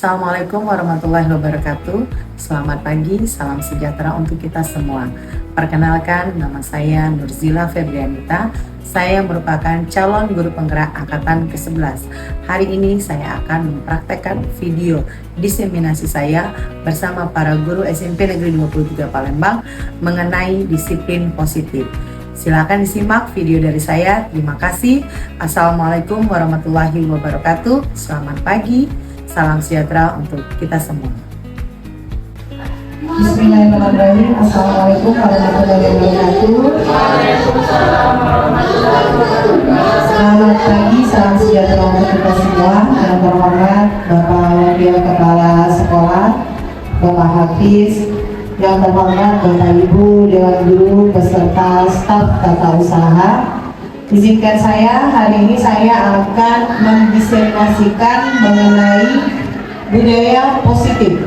Assalamualaikum warahmatullahi wabarakatuh. Selamat pagi, salam sejahtera untuk kita semua. Perkenalkan, nama saya Nurzila Febrianita. Saya merupakan calon guru penggerak angkatan ke-11. Hari ini saya akan mempraktekkan video diseminasi saya bersama para guru SMP Negeri 23 Palembang mengenai disiplin positif. Silakan disimak video dari saya. Terima kasih. Assalamualaikum warahmatullahi wabarakatuh. Selamat pagi. Salam sejahtera untuk kita semua. Bismillahirrahmanirrahim. Assalamualaikum warahmatullahi wabarakatuh. Selamat pagi, salam sejahtera untuk kita semua. Yang terhormat Bapak Wakil Kepala Sekolah, Bapak Hafiz, yang terhormat Bapak Ibu Dewan Guru beserta staf tata usaha. Izinkan saya, hari ini saya akan mendiseminasikan mengenai budaya positif.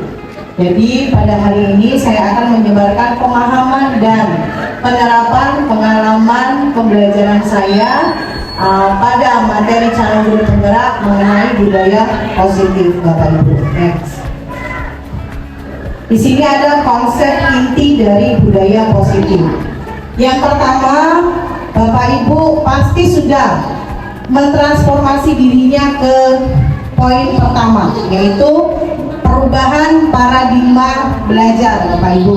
Jadi pada hari ini saya akan menyebarkan pemahaman dan penerapan pengalaman pembelajaran saya pada materi calon guru penggerak mengenai budaya positif, Bapak Ibu. Next. Di sini ada konsep inti dari budaya positif. Yang pertama, Bapak Ibu pasti sudah mentransformasi dirinya ke poin pertama, yaitu perubahan paradigma belajar, Bapak Ibu.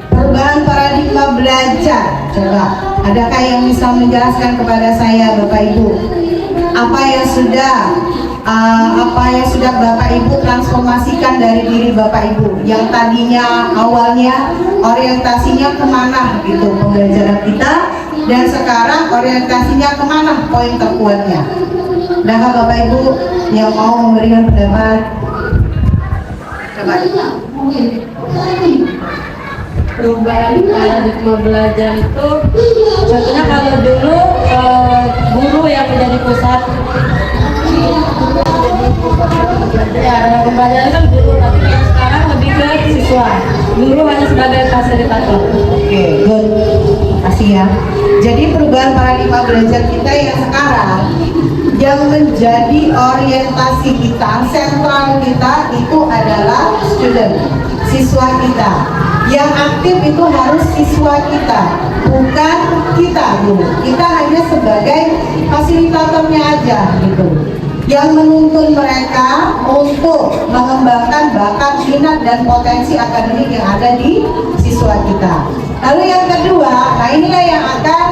Perubahan paradigma belajar. Coba, adakah yang bisa menjelaskan kepada saya, Bapak Ibu? Apa yang sudah Bapak Ibu transformasikan dari diri Bapak Ibu yang tadinya awalnya orientasinya kemana gitu pembelajaran kita, dan sekarang orientasinya kemana poin terkuatnya. Adakah Bapak Ibu yang mau memberikan pendapat? Coba. Perubahan paradigma belajar itu contohnya kalau dulu guru yang menjadi pusat ya, pembelajaran kan guru, tapi sekarang lebih ke siswa, guru hanya sebagai fasilitator. Oke, good. Kasih ya. Jadi perubahan paradigma belajar kita yang sekarang yang menjadi orientasi kita, sentral kita itu adalah student, siswa kita. Yang aktif itu harus siswa kita, bukan kita dulu. Kita hanya sebagai fasilitatornya aja gitu, yang menuntun mereka untuk mengembangkan bakat, minat, dan potensi akademik yang ada di siswa kita. Lalu yang kedua, nah inilah yang akan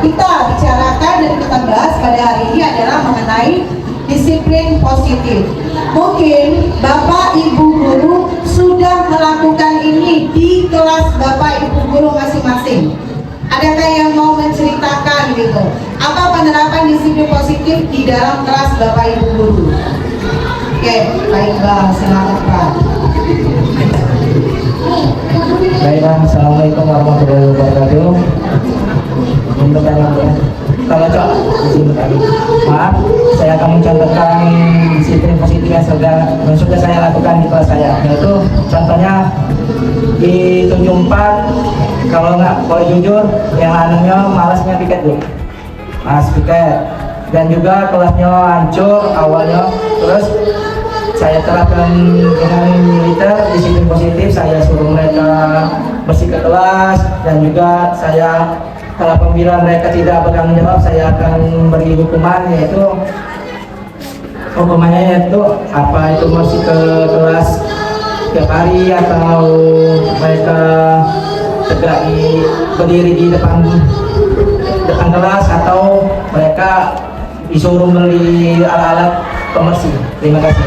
kita bicarakan dan kita bahas pada hari ini adalah mengenai disiplin positif. Mungkin Bapak Ibu Guru sudah melakukan ini di kelas Bapak Ibu Guru masing-masing. Adakah yang mau menceritakan gitu, apa penerapan disiplin positif di dalam kelas Bapak Ibu Guru? Oke, baik Pak, silakan Pak. Baiklah, Assalamualaikum warahmatullahi wabarakatuh. Untuk kalau cok di sini tadi, maaf, saya akan mencontohkan disiplin positif yang sudah saya lakukan di kelas saya. Yaitu contohnya di 74, kalau jujur, yang anunya malasnya piket bu, malas piket, dan juga kelasnya hancur awalnya. Terus saya terapkan dengan militer disiplin positif. Saya suruh mereka bersih ke kelas, dan juga saya kalau apabila mereka tidak bertanggung jawab, saya akan beri hukuman, yaitu hukumannya yaitu apa itu masih ke kelas tiap hari, atau mereka berdiri di depan kelas, atau mereka disuruh beli alat-alat pembersih. Terima kasih.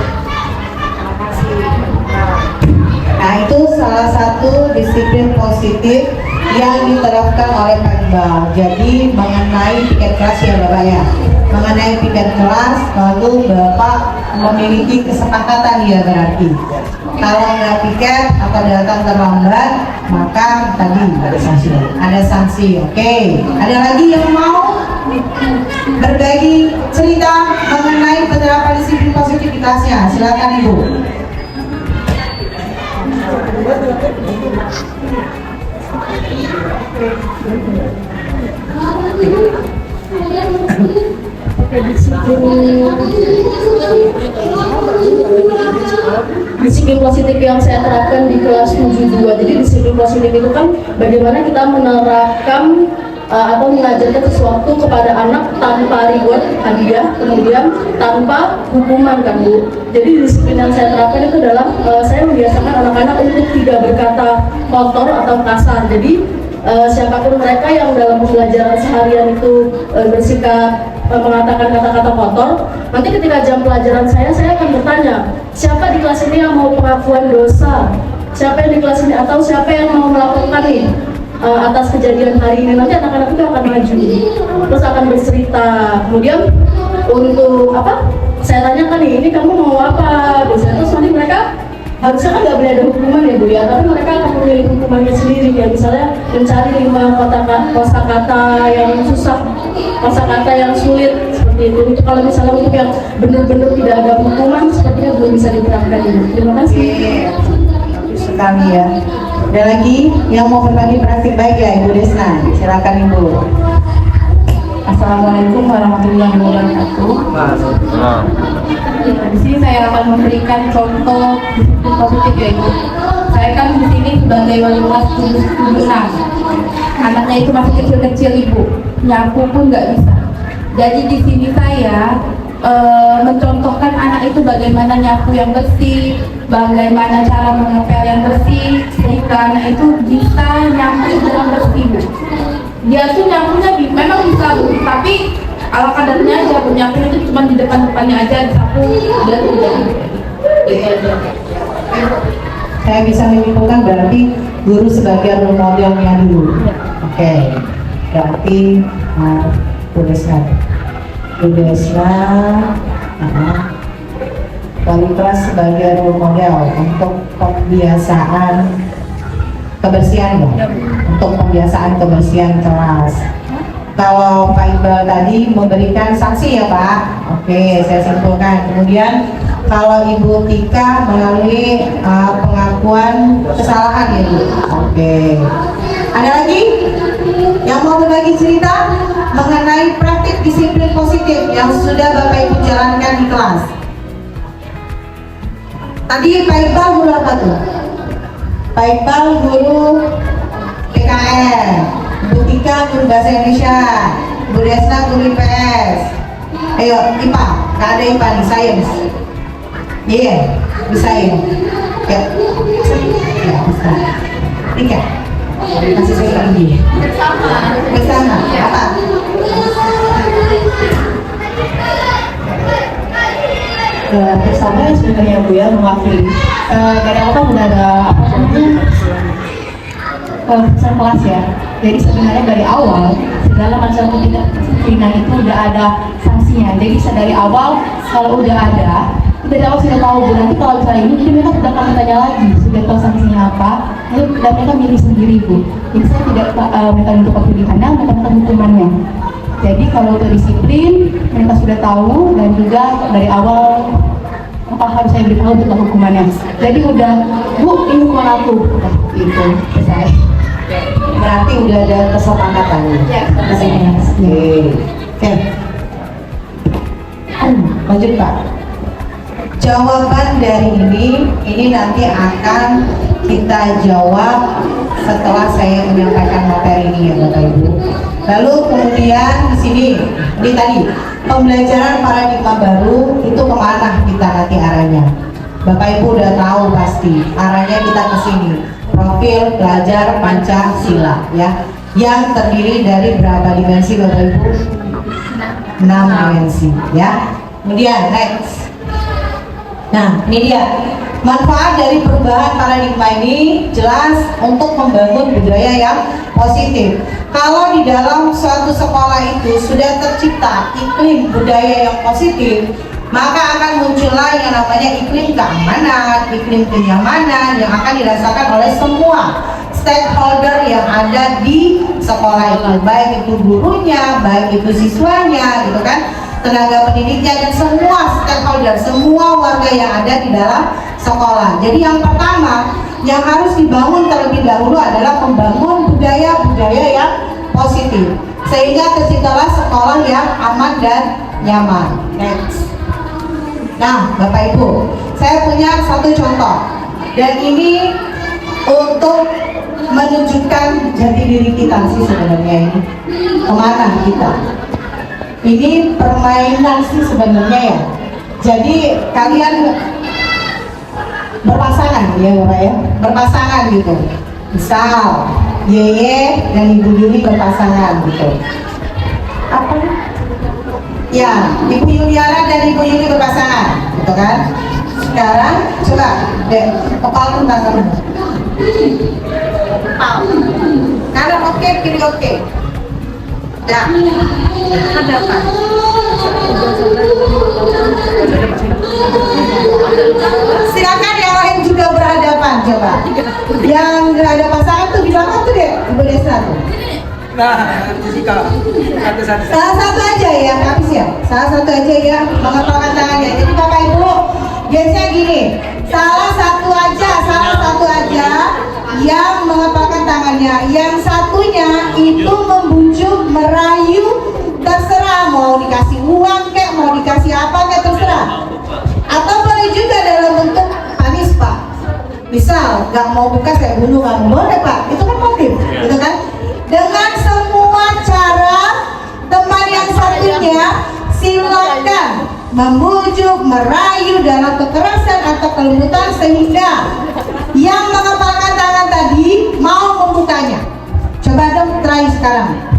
Nah, itu salah satu disiplin positif yang diterapkan oleh Pak Iqbal. Jadi mengenai piket kelas ya Bapak ya, mengenai piket kelas, lalu Bapak memiliki kesepakatan ya, berarti kalau nggak piket atau datang terlambat maka tadi ada sanksi. Oke, ada lagi yang mau berbagi cerita mengenai penerapan disiplin positivitasnya? Silakan Ibu. Oke, disiplin disiplin positif yang saya terapkan di kelas 72. Jadi disiplin positif itu kan bagaimana kita menerapkan atau mengajarkan sesuatu kepada anak tanpa reward, hadiah, kemudian tanpa hukuman kan Bu. Jadi disiplin yang saya terapkan itu adalah saya membiasakan anak-anak untuk tidak berkata kotor atau kasar. Jadi siapapun mereka yang dalam pembelajaran seharian itu bersikap mengatakan kata-kata kotor, nanti ketika jam pelajaran saya akan bertanya, siapa di kelas ini yang mau pengakuan dosa? Siapa yang di kelas ini, atau siapa yang mau melakukan nih atas kejadian hari ini? Nanti anak-anak itu akan maju, terus akan bercerita. Kemudian untuk apa? Saya tanyakan nih, ini kamu mau apa? Biasanya terus nanti mereka harusnya kan nggak boleh ada hukuman ya Bu ya, tapi mereka akan memilih hukumannya sendiri, kayak misalnya mencari 5 kosakata yang susah, kosakata yang sulit seperti itu. Itu kalau misalnya untuk yang benar-benar tidak ada hukuman, sepertinya belum bisa diterapkan ini. Terima kasih. Bagus sekali ya. Ada lagi yang mau berbagi praktik baik ya Ibu Desna? Silakan Ibu. Assalamualaikum warahmatullahi wabarakatuh. Di sini saya akan memberikan contoh disiplin positif ya Ibu. Saya kan di sini sebagai wali kelas 76. Anaknya itu masih kecil-kecil Ibu, nyapu pun nggak bisa. Jadi di sini saya mencontohkan anak itu bagaimana nyapu yang bersih, bagaimana cara mengepel yang bersih, sehingga anak itu bisa nyapu dengan bersih Bu. Dia tuh nyapunya memang bisa Bu, tapi ala kadarnya aja Bu, nyapunya itu cuma di depan-depannya aja disapu dan udah gitu aja. Saya bisa menyimpulkan berarti guru sebagai role modelnya dulu. Oke. Berarti Bu Desna wali kelas sebagai role model untuk pembiasaan kebersihan ya? Untuk pembiasaan kebersihan kelas. Kalau Pak Iqbal tadi memberikan sanksi ya Pak. Oke, saya simpulkan. Kemudian kalau Ibu Tika melalui pengakuan kesalahan ya Bu. Oke. Ada lagi yang mau berbagi cerita mengenai praktik disiplin positif yang sudah Bapak Ibu jalankan di kelas? Tadi Pak Iqbal guru apa tuh? Pak Iqbal guru PKN, Bu Tika guru bahasa Indonesia, Bu Desna guru IPS. Ayo IPA, nggak ada IPA nih, sains. Iya, bisa ya. Ya, bisa. Tika, kasih saya lagi. Bersama. Apa? Bersama ya sebenarnya Bu ya, mewakili dari awal kan udah ada apa namanya keputusan kelas ya. Jadi sebenarnya dari awal segala macam ketidakdisiplinan itu udah ada sanksinya. Jadi dari awal kalau udah ada, dari awal sudah tahu Bu. Nanti kalau misalnya ini, jadi mereka sudah kami tanya lagi, sudah tahu sanksinya apa, lalu dan mereka milih sendiri Bu. Jadi saya tidak minta untuk pilihannya, mereka hukumannya. Jadi kalau untuk disiplin mereka sudah tahu, dan juga dari awal apa harus saya beritahu tentang hukumannya. Jadi udah Bu, ini hukuman aku, itu selesai. Berarti udah ada kesepakatan. Ya, Oke. Lanjut Pak. Jawaban dari ini nanti akan kita jawab setelah saya menyampaikan materi ini ya Bapak Ibu. Lalu kemudian di sini, ini tadi pembelajaran paradigma baru itu kemana kita nanti arahnya? Bapak Ibu udah tahu pasti arahnya kita ke sini. Profil belajar Pancasila ya, yang terdiri dari berapa dimensi Bapak Ibu? 6 dimensi ya. Kemudian next. Nah, ini dia manfaat dari perubahan paradigma ini jelas untuk membangun budaya yang positif. Kalau di dalam suatu sekolah itu sudah tercipta iklim budaya yang positif, maka akan muncullah yang namanya iklim keamanan, iklim kenyamanan yang akan dirasakan oleh semua stakeholder yang ada di sekolah itu, baik itu gurunya, baik itu siswanya, gitu kan, tenaga pendidiknya, dan semua stakeholder, semua warga yang ada di dalam sekolah. Jadi yang pertama yang harus dibangun terlebih dahulu adalah membangun budaya-budaya yang positif, sehingga terciptalah sekolah yang aman dan nyaman. Next. Nah, Bapak Ibu, saya punya satu contoh, dan ini untuk menunjukkan jati diri kita sih sebenarnya ini. Kemana kita? Ini permainan sih sebenarnya ya. Jadi kalian berpasangan ya Bapak ya, berpasangan gitu. Misal Yeye dan Ibu Yuli berpasangan gitu. Apa? Ya, Ibu Yuliana dan Ibu Yuli berpasangan, gitu kan? Sekarang coba deh, kepala tangan. Kanan oke, kiri oke. Dah. Hadapan. Silakan yang lain juga berhadapan, coba. Yang nggak ada pasangan tuh di belakang tuh deh, Ibu Desa tuh. Nah, Jessica, satu-satu. Salah satu aja ya, habis ya. Salah satu aja ya, mengepalkan tangannya. Jadi Bapak Ibu, biasanya gini, salah satu aja yang mengepalkan tangannya. Yang satunya itu membujuk, merayu, terserah mau dikasih uang kek, mau dikasih apa kek, terserah. Atau boleh juga dalam bentuk manis Pak. Misal nggak mau buka saya bunuh kamu, boleh Pak. Itu kan motif, gitu kan? Dengan semua cara teman yang satunya silakan membujuk, merayu dalam kekerasan atau kelembutan sehingga yang mengepalkan tangan tadi mau membukanya. Coba dong try sekarang.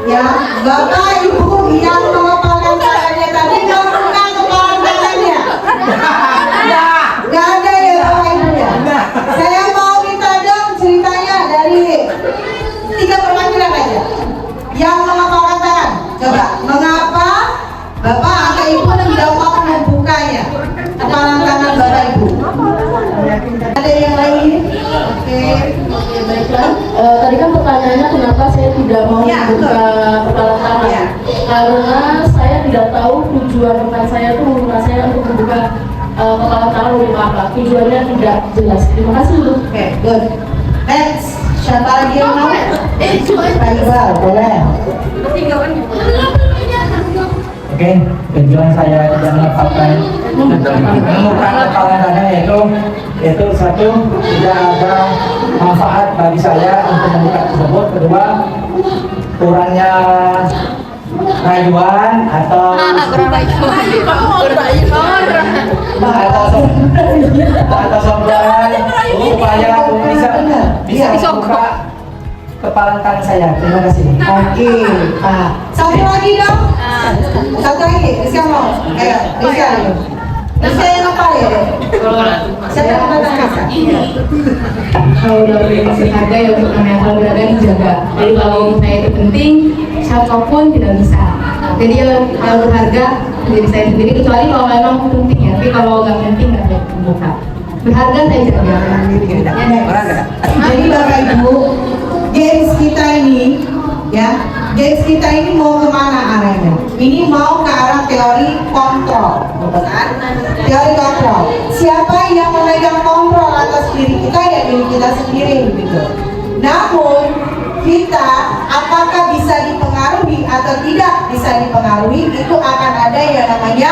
Ya, Bapak Ibu yang mengepalkan tangannya tadi membuka kepala tangannya. Gak ada ya Bapak Ibu ya. Saya mau minta dong ceritanya dari 3 perwakilan aja yang mengepalkan tangan. Coba, mengapa Bapak atau Ibu tidak mau membukanya kepala tangan Bapak Ibu? Ada yang lain? Oke. Baiklah, tadi kan pertanyaannya kenapa saya tidak mau membuka kepala tangan? Karena saya tidak tahu tujuan rekan saya itu meminta saya untuk membuka kepala tangan untuk apa. Tujuannya tidak jelas. Terima kasih Bu. Oke, good. Next, siapa lagi yang mau? Pak Iqbal, boleh. Oke, tujuan saya tidak mengepalkan kepala tangan yaitu satu, tidak ada manfaat bagi saya untuk membuka tersebut. Kedua, kurangnya rayuan atau sombongan upaya bisa membuka kepala tangan saya. Terima kasih. Oke, Pak. Satu lagi dong. Satu lagi, Rizka mau. Ayo, Rizka. Rizka yang apa ya? Saya yang mana Rizka? Kalau udah beli masih harga ya untuk mental berharga dijaga. Jadi kalau saya itu penting, siapapun tidak bisa. Jadi ya kalau berharga diri saya sendiri, kecuali kalau memang penting ya. Tapi kalau nggak penting nggak bisa dibuka. Berharga saya jaga. Jadi Bapak Ibu, games kita ini mau kemana arahnya? Ini mau ke arah teori kontrol, betul kan? Teori kontrol. Siapa yang memegang kontrol atas diri kita? Ya diri kita sendiri, gitu. Namun kita apakah bisa dipengaruhi atau tidak bisa dipengaruhi, itu akan ada yang namanya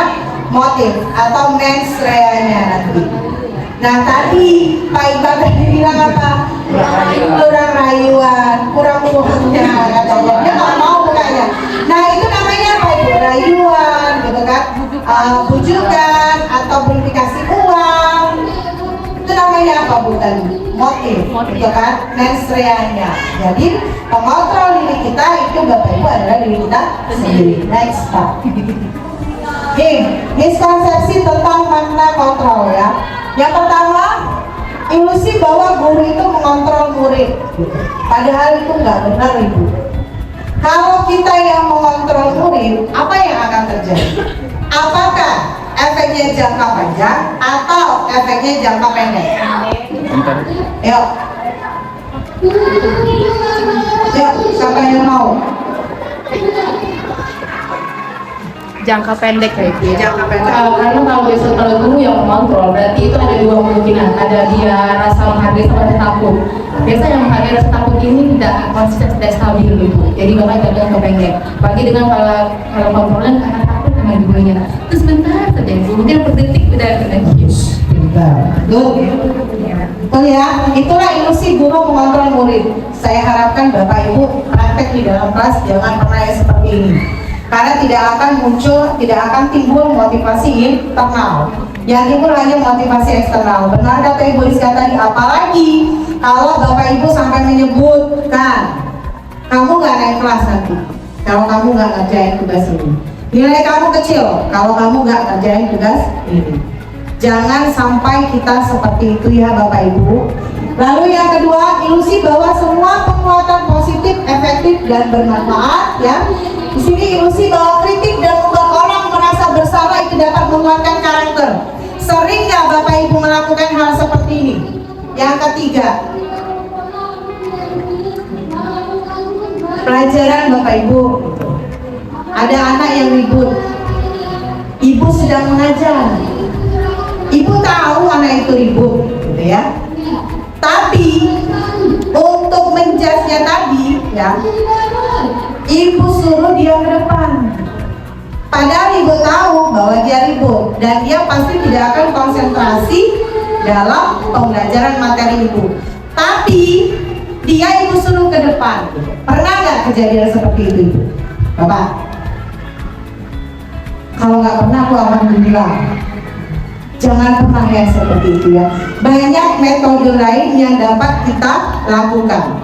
motif atau mens rea-nya nanti. Nah tadi Pak Iqbal tadi bilang apa? Kurang rayuan, kurang uangnya katanya. Dia nggak mau bukannya. Nah itu namanya apa itu? Rayuan, gitu kan? Bujukan atau belum dikasih uang. Itu namanya apa bukan? Motif, gitu kan? Mens rea-nya. Jadi pengontrol diri kita itu Bapak Ibu adalah diri kita sendiri. Next Pak. Miskonsepsi tentang makna kontrol ya. Yang pertama, ilusi bahwa guru itu mengontrol murid. Padahal itu nggak benar Ibu. Kalau kita yang mengontrol murid, apa yang akan terjadi? Apakah efeknya jangka panjang atau efeknya jangka pendek? Yuk. Yuk, siapa yang mau? Jangka pendek kayak gitu. Jangka pendek. Karena kalau biasa kalau guru yang mengontrol, berarti itu ada dua kemungkinan. Ada dia rasa menghargai sama rasa takut. Biasa yang menghargai rasa takut ini tidak konsisten, tidak stabil gitu. Jadi bakal ada jangka pendek. Bagi dengan kalau kontrolnya karena takut dengan gurunya. Terus sebentar saja, mungkin per detik udah kena kius. Betul ya, itulah ilusi guru mengontrol murid. Saya harapkan Bapak Ibu praktek di dalam kelas jangan pernah yang seperti ini. Karena tidak akan muncul, tidak akan timbul motivasi internal. Yang timbul hanya motivasi eksternal. Benar kata Ibu Rizka tadi, apalagi kalau Bapak Ibu sampai menyebutkan kamu nggak naik kelas nanti kalau kamu nggak ngerjain tugas ini. Nilai kamu kecil kalau kamu nggak ngerjain tugas ini. Jangan sampai kita seperti itu ya Bapak Ibu. Lalu yang kedua, ilusi bahwa semua penguatan positif, efektif dan bermanfaat ya. Di sini ilusi bahwa kritik dan membuat orang merasa bersalah itu dapat menguatkan karakter. Sering nggak Bapak Ibu melakukan hal seperti ini? Yang ketiga, pelajaran Bapak Ibu, ada anak yang ribut, ibu sedang mengajar, ibu tahu anak itu ribut, gitu ya. Tapi untuk menjudge-nya tadi, ya, ibu suruh dia ke depan. Padahal ibu tahu bahwa dia ribut dan dia pasti tidak akan konsentrasi dalam pembelajaran materi ibu. Tapi dia ibu suruh ke depan. Pernah nggak kejadian seperti itu, Ibu? Bapak? Kalau nggak pernah, aku alhamdulillah. Jangan pernah ya seperti itu ya. Banyak metode lain yang dapat kita lakukan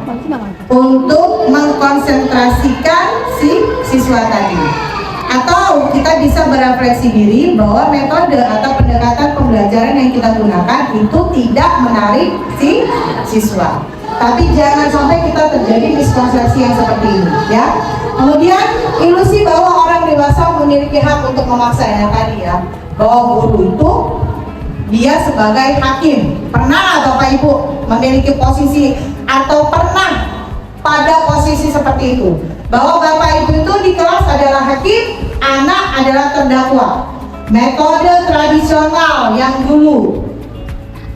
untuk mengkonsentrasikan si siswa tadi. Atau kita bisa berefleksi diri bahwa metode atau pendekatan pembelajaran yang kita gunakan itu tidak menarik si siswa. Tapi jangan sampai kita terjadi miskonsepsi yang seperti ini ya. Kemudian ilusi bahwa orang dewasa memiliki hak untuk memaksa yang tadi ya. Bahwa guru itu dia sebagai hakim. Pernah Bapak Ibu memiliki posisi atau pernah pada posisi seperti itu? Bahwa Bapak Ibu itu di kelas adalah hakim, anak adalah terdakwa. Metode tradisional yang dulu.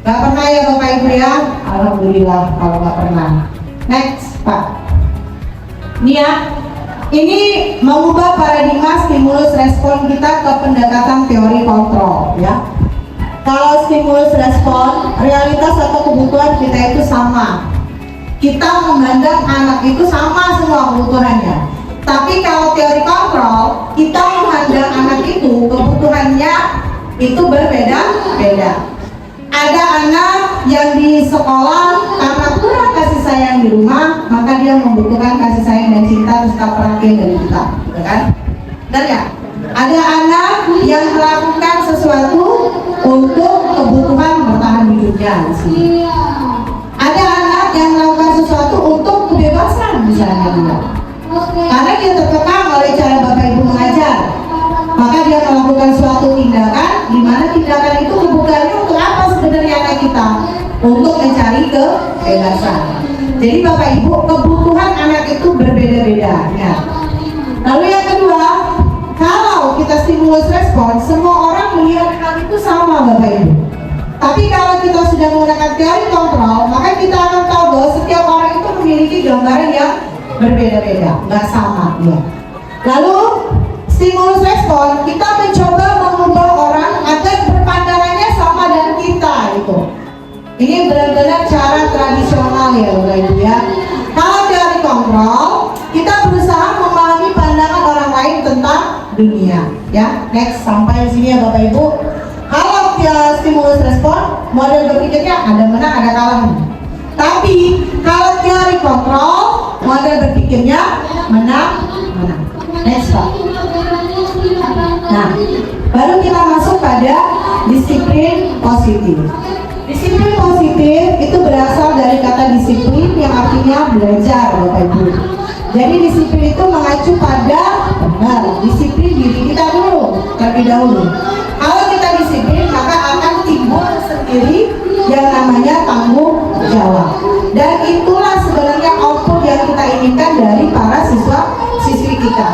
Gak pernah ya Bapak Ibu ya? Alhamdulillah kalau gak pernah. Next Pak. Ini ya. Ini mengubah paradigma stimulus respon kita ke pendekatan teori kontrol ya. Kalau stimulus respon, realitas atau kebutuhan kita itu sama. Kita memandang anak itu sama semua kebutuhannya. Tapi kalau teori kontrol, kita memandang anak itu kebutuhannya itu berbeda-beda. Ada anak yang di sekolah karena kurang kasih sayang di rumah, maka dia membutuhkan kasih sayang dan cinta serta perhatian dari kita, gitu kan? Benar ya? Ada anak yang melakukan sesuatu untuk kebutuhan bertahan hidupnya di sini. Ada anak yang melakukan sesuatu untuk kebebasan misalnya dia. Karena dia terkekang oleh cara Bapak Ibu mengajar, maka dia melakukan suatu tindakan di mana tindakan itu kebutuhannya untuk apa sebenarnya? dari anak kita untuk mencari kebebasan. Jadi Bapak Ibu, kebutuhan anak itu berbeda-beda ya. Lalu yang kedua, kalau kita stimulus respon, semua orang melihat hal itu sama Bapak Ibu. Tapi kalau kita sudah menggunakan teori kontrol, maka kita akan tahu bahwa setiap orang itu memiliki gambaran yang berbeda-beda, nggak sama ya. Lalu stimulus respon, kita mencoba mengubah orang agar berpandangannya sama dengan kita itu. Ini benar-benar cara tradisional ya Bapak Ibu ya. Kalau teori kontrol, kita berusaha memahami pandangan orang lain tentang dunia ya. Next, sampai di sini ya Bapak Ibu. Kalau stimulus respon, model berpikirnya ada menang ada kalah. Tapi kalau teori kontrol, model berpikirnya menang. Next Pak. Nah, baru kita masuk pada disiplin positif. Disiplin positif itu berasal dari kata disiplin yang artinya belajar Bapak Ibu. Jadi disiplin itu mengacu pada disiplin diri kita dulu terlebih dahulu. Kalau kita disiplin maka akan timbul sendiri yang namanya tanggung jawab. Dan itulah sebenarnya output yang kita inginkan dari para siswa-siswi kita.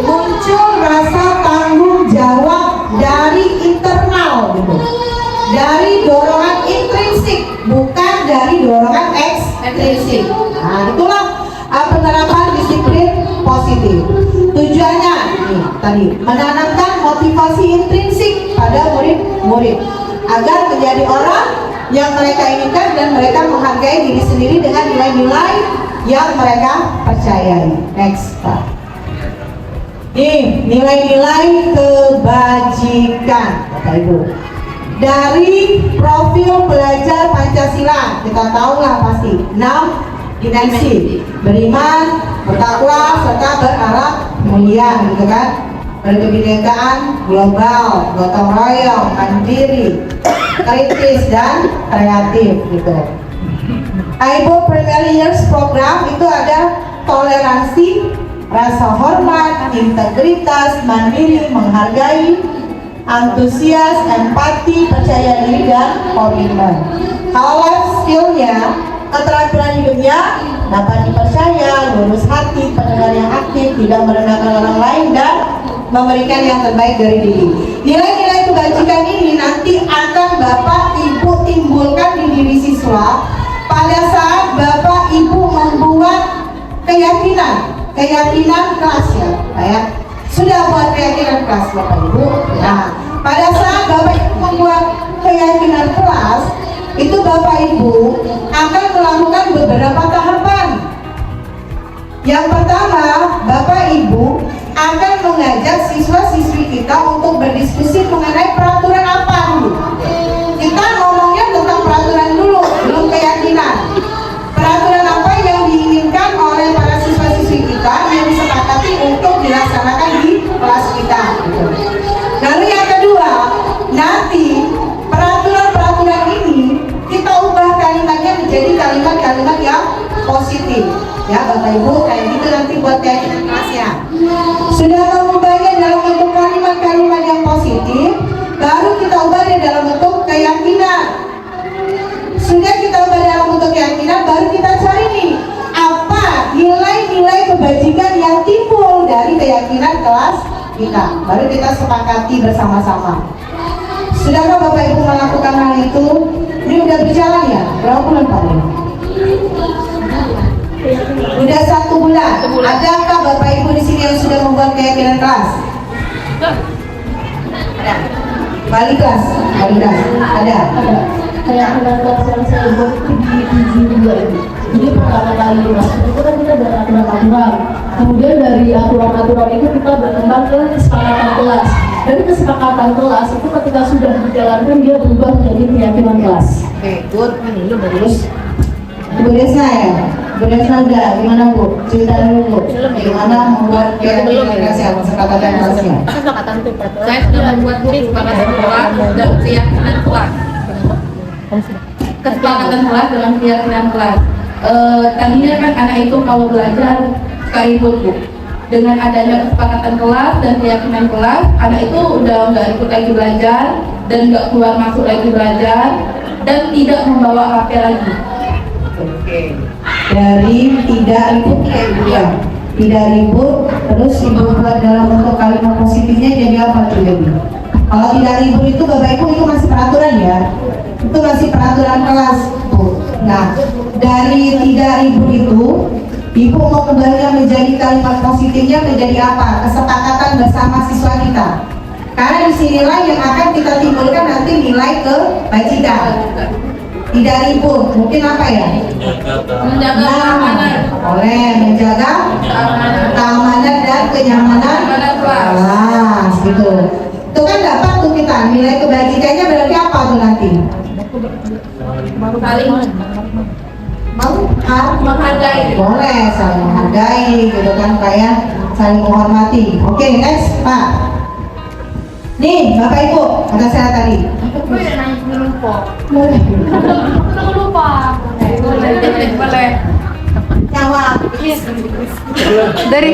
Muncul rasa tanggung jawab dari internal gitu. Dari dorongan intrinsik, bukan dari dorongan ekstrinsik. Nah, itulah penerapan disiplin positif. Tujuannya nih tadi menanamkan motivasi intrinsik pada murid-murid agar menjadi orang yang mereka inginkan dan mereka menghargai diri sendiri dengan nilai-nilai yang mereka percayai. Next Pak. Nih nilai-nilai kebajikan Bapak Ibu. Dari profil belajar Pancasila kita tahu lah pasti 6 dimensi: beriman, bertakwa, serta berakhlak mulia gitu kan. Berkebinekaan global, gotong royong, mandiri, kritis dan kreatif gitu. AIBO Primary Years Program itu ada toleransi, rasa hormat, integritas, mandiri, menghargai, antusias, empati, percaya diri, dan komitmen. Kalau life skillnya, keterampilan hidupnya dapat dipercaya, lurus hati, pendengar yang aktif, tidak merendahkan orang lain, dan memberikan yang terbaik dari diri. Nilai-nilai kebajikan ini nanti akan Bapak Ibu timbulkan di diri siswa pada saat Bapak Ibu membuat keyakinan kelas ya. Sudah buat keyakinan kelas Bapak Ibu. Nah, pada saat Bapak Ibu membuat keyakinan kelas, itu Bapak Ibu akan melakukan beberapa tahapan. Yang pertama, Bapak Ibu akan mengajak siswa-siswi kita untuk berdiskusi mengenai peraturan apa dulu. Kita ngomongnya tentang peraturan dulu, belum keyakinan. Peraturan apa yang diinginkan oleh para siswa-siswi kita yang disepakati untuk dilaksanakan di kelas kita. Lalu yang kedua, nanti peraturan-peraturan ini kita ubah kalimatnya menjadi kalimat-kalimat yang positif. Ya Bapak Ibu, kayak gitu nanti buat keyakinan kelasnya. Sudah mengubahnya dalam bentuk kalimat-kalimat yang positif, baru kita ubahnya dalam bentuk keyakinan. Sudah kita ubah dalam bentuk keyakinan, baru kita cari nih apa nilai-nilai kebajikan yang timbul dari keyakinan kelas kita. Baru kita sepakati bersama-sama. Sudahkah Bapak Ibu melakukan hal itu? Ini udah berjalan ya? Berapa bulan Pak? Udah 1 bulan. Adakah Bapak Ibu di sini yang sudah membuat keyakinan kelas? Ada. Balik kelas. Ada. Keyakinan kelas yang saya buat itu di 72 ini. Jadi pertama kali mas itu kan kita ada aturan-aturan. Kemudian dari aturan-aturan itu kita berkembang ke kesepakatan kelas. Dari kesepakatan kelas itu ketika sudah dijalankan dia berubah menjadi keyakinan kelas. Oke, good. Ini bagus. Bu Desna ya? Bu Desna udah gimana Bu? Cerita dulu Bu. Gimana membuat keyakinan kelas ya? Kesepakatan kelasnya? Saya sudah membuat kesepakatan kelas dan keyakinan kelas. Kesepakatan kelas dalam keyakinan kelas. Tadinya kan anak itu kalau belajar suka ikut Bu. Dengan adanya kesepakatan kelas dan keyakinan kelas, anak itu udah nggak ikut lagi belajar dan nggak keluar masuk lagi belajar dan tidak membawa HP lagi. Oke. Dari tidak ribut ya Ibu ya. Tidak ribut, terus Ibu buat dalam bentuk kalimat positifnya jadi apa tuh Ibu? Kalau tidak ribut itu Bapak Ibu itu masih peraturan ya. Itu masih peraturan kelas Bu. Nah, dari tidak ribut itu Ibu mau kembalikan menjadi kalimat positifnya menjadi apa? Kesepakatan bersama siswa kita. Karena disinilah yang akan kita timbulkan nanti nilai kebajikan. Tidak ribut, mungkin apa ya? Menjaga keamanan. Oleh menjaga keamanan dan kenyamanan kelas gitu. Itu kan dapat tuh kita nilai kebajikannya berarti apa tuh nanti? Saling menghargai. Boleh saling menghargai gitu kan, kayak saling menghormati. Oke, next Pak. Nih Bapak Ibu, kata saya tadi. Boleh. Boleh. Jawab. Dari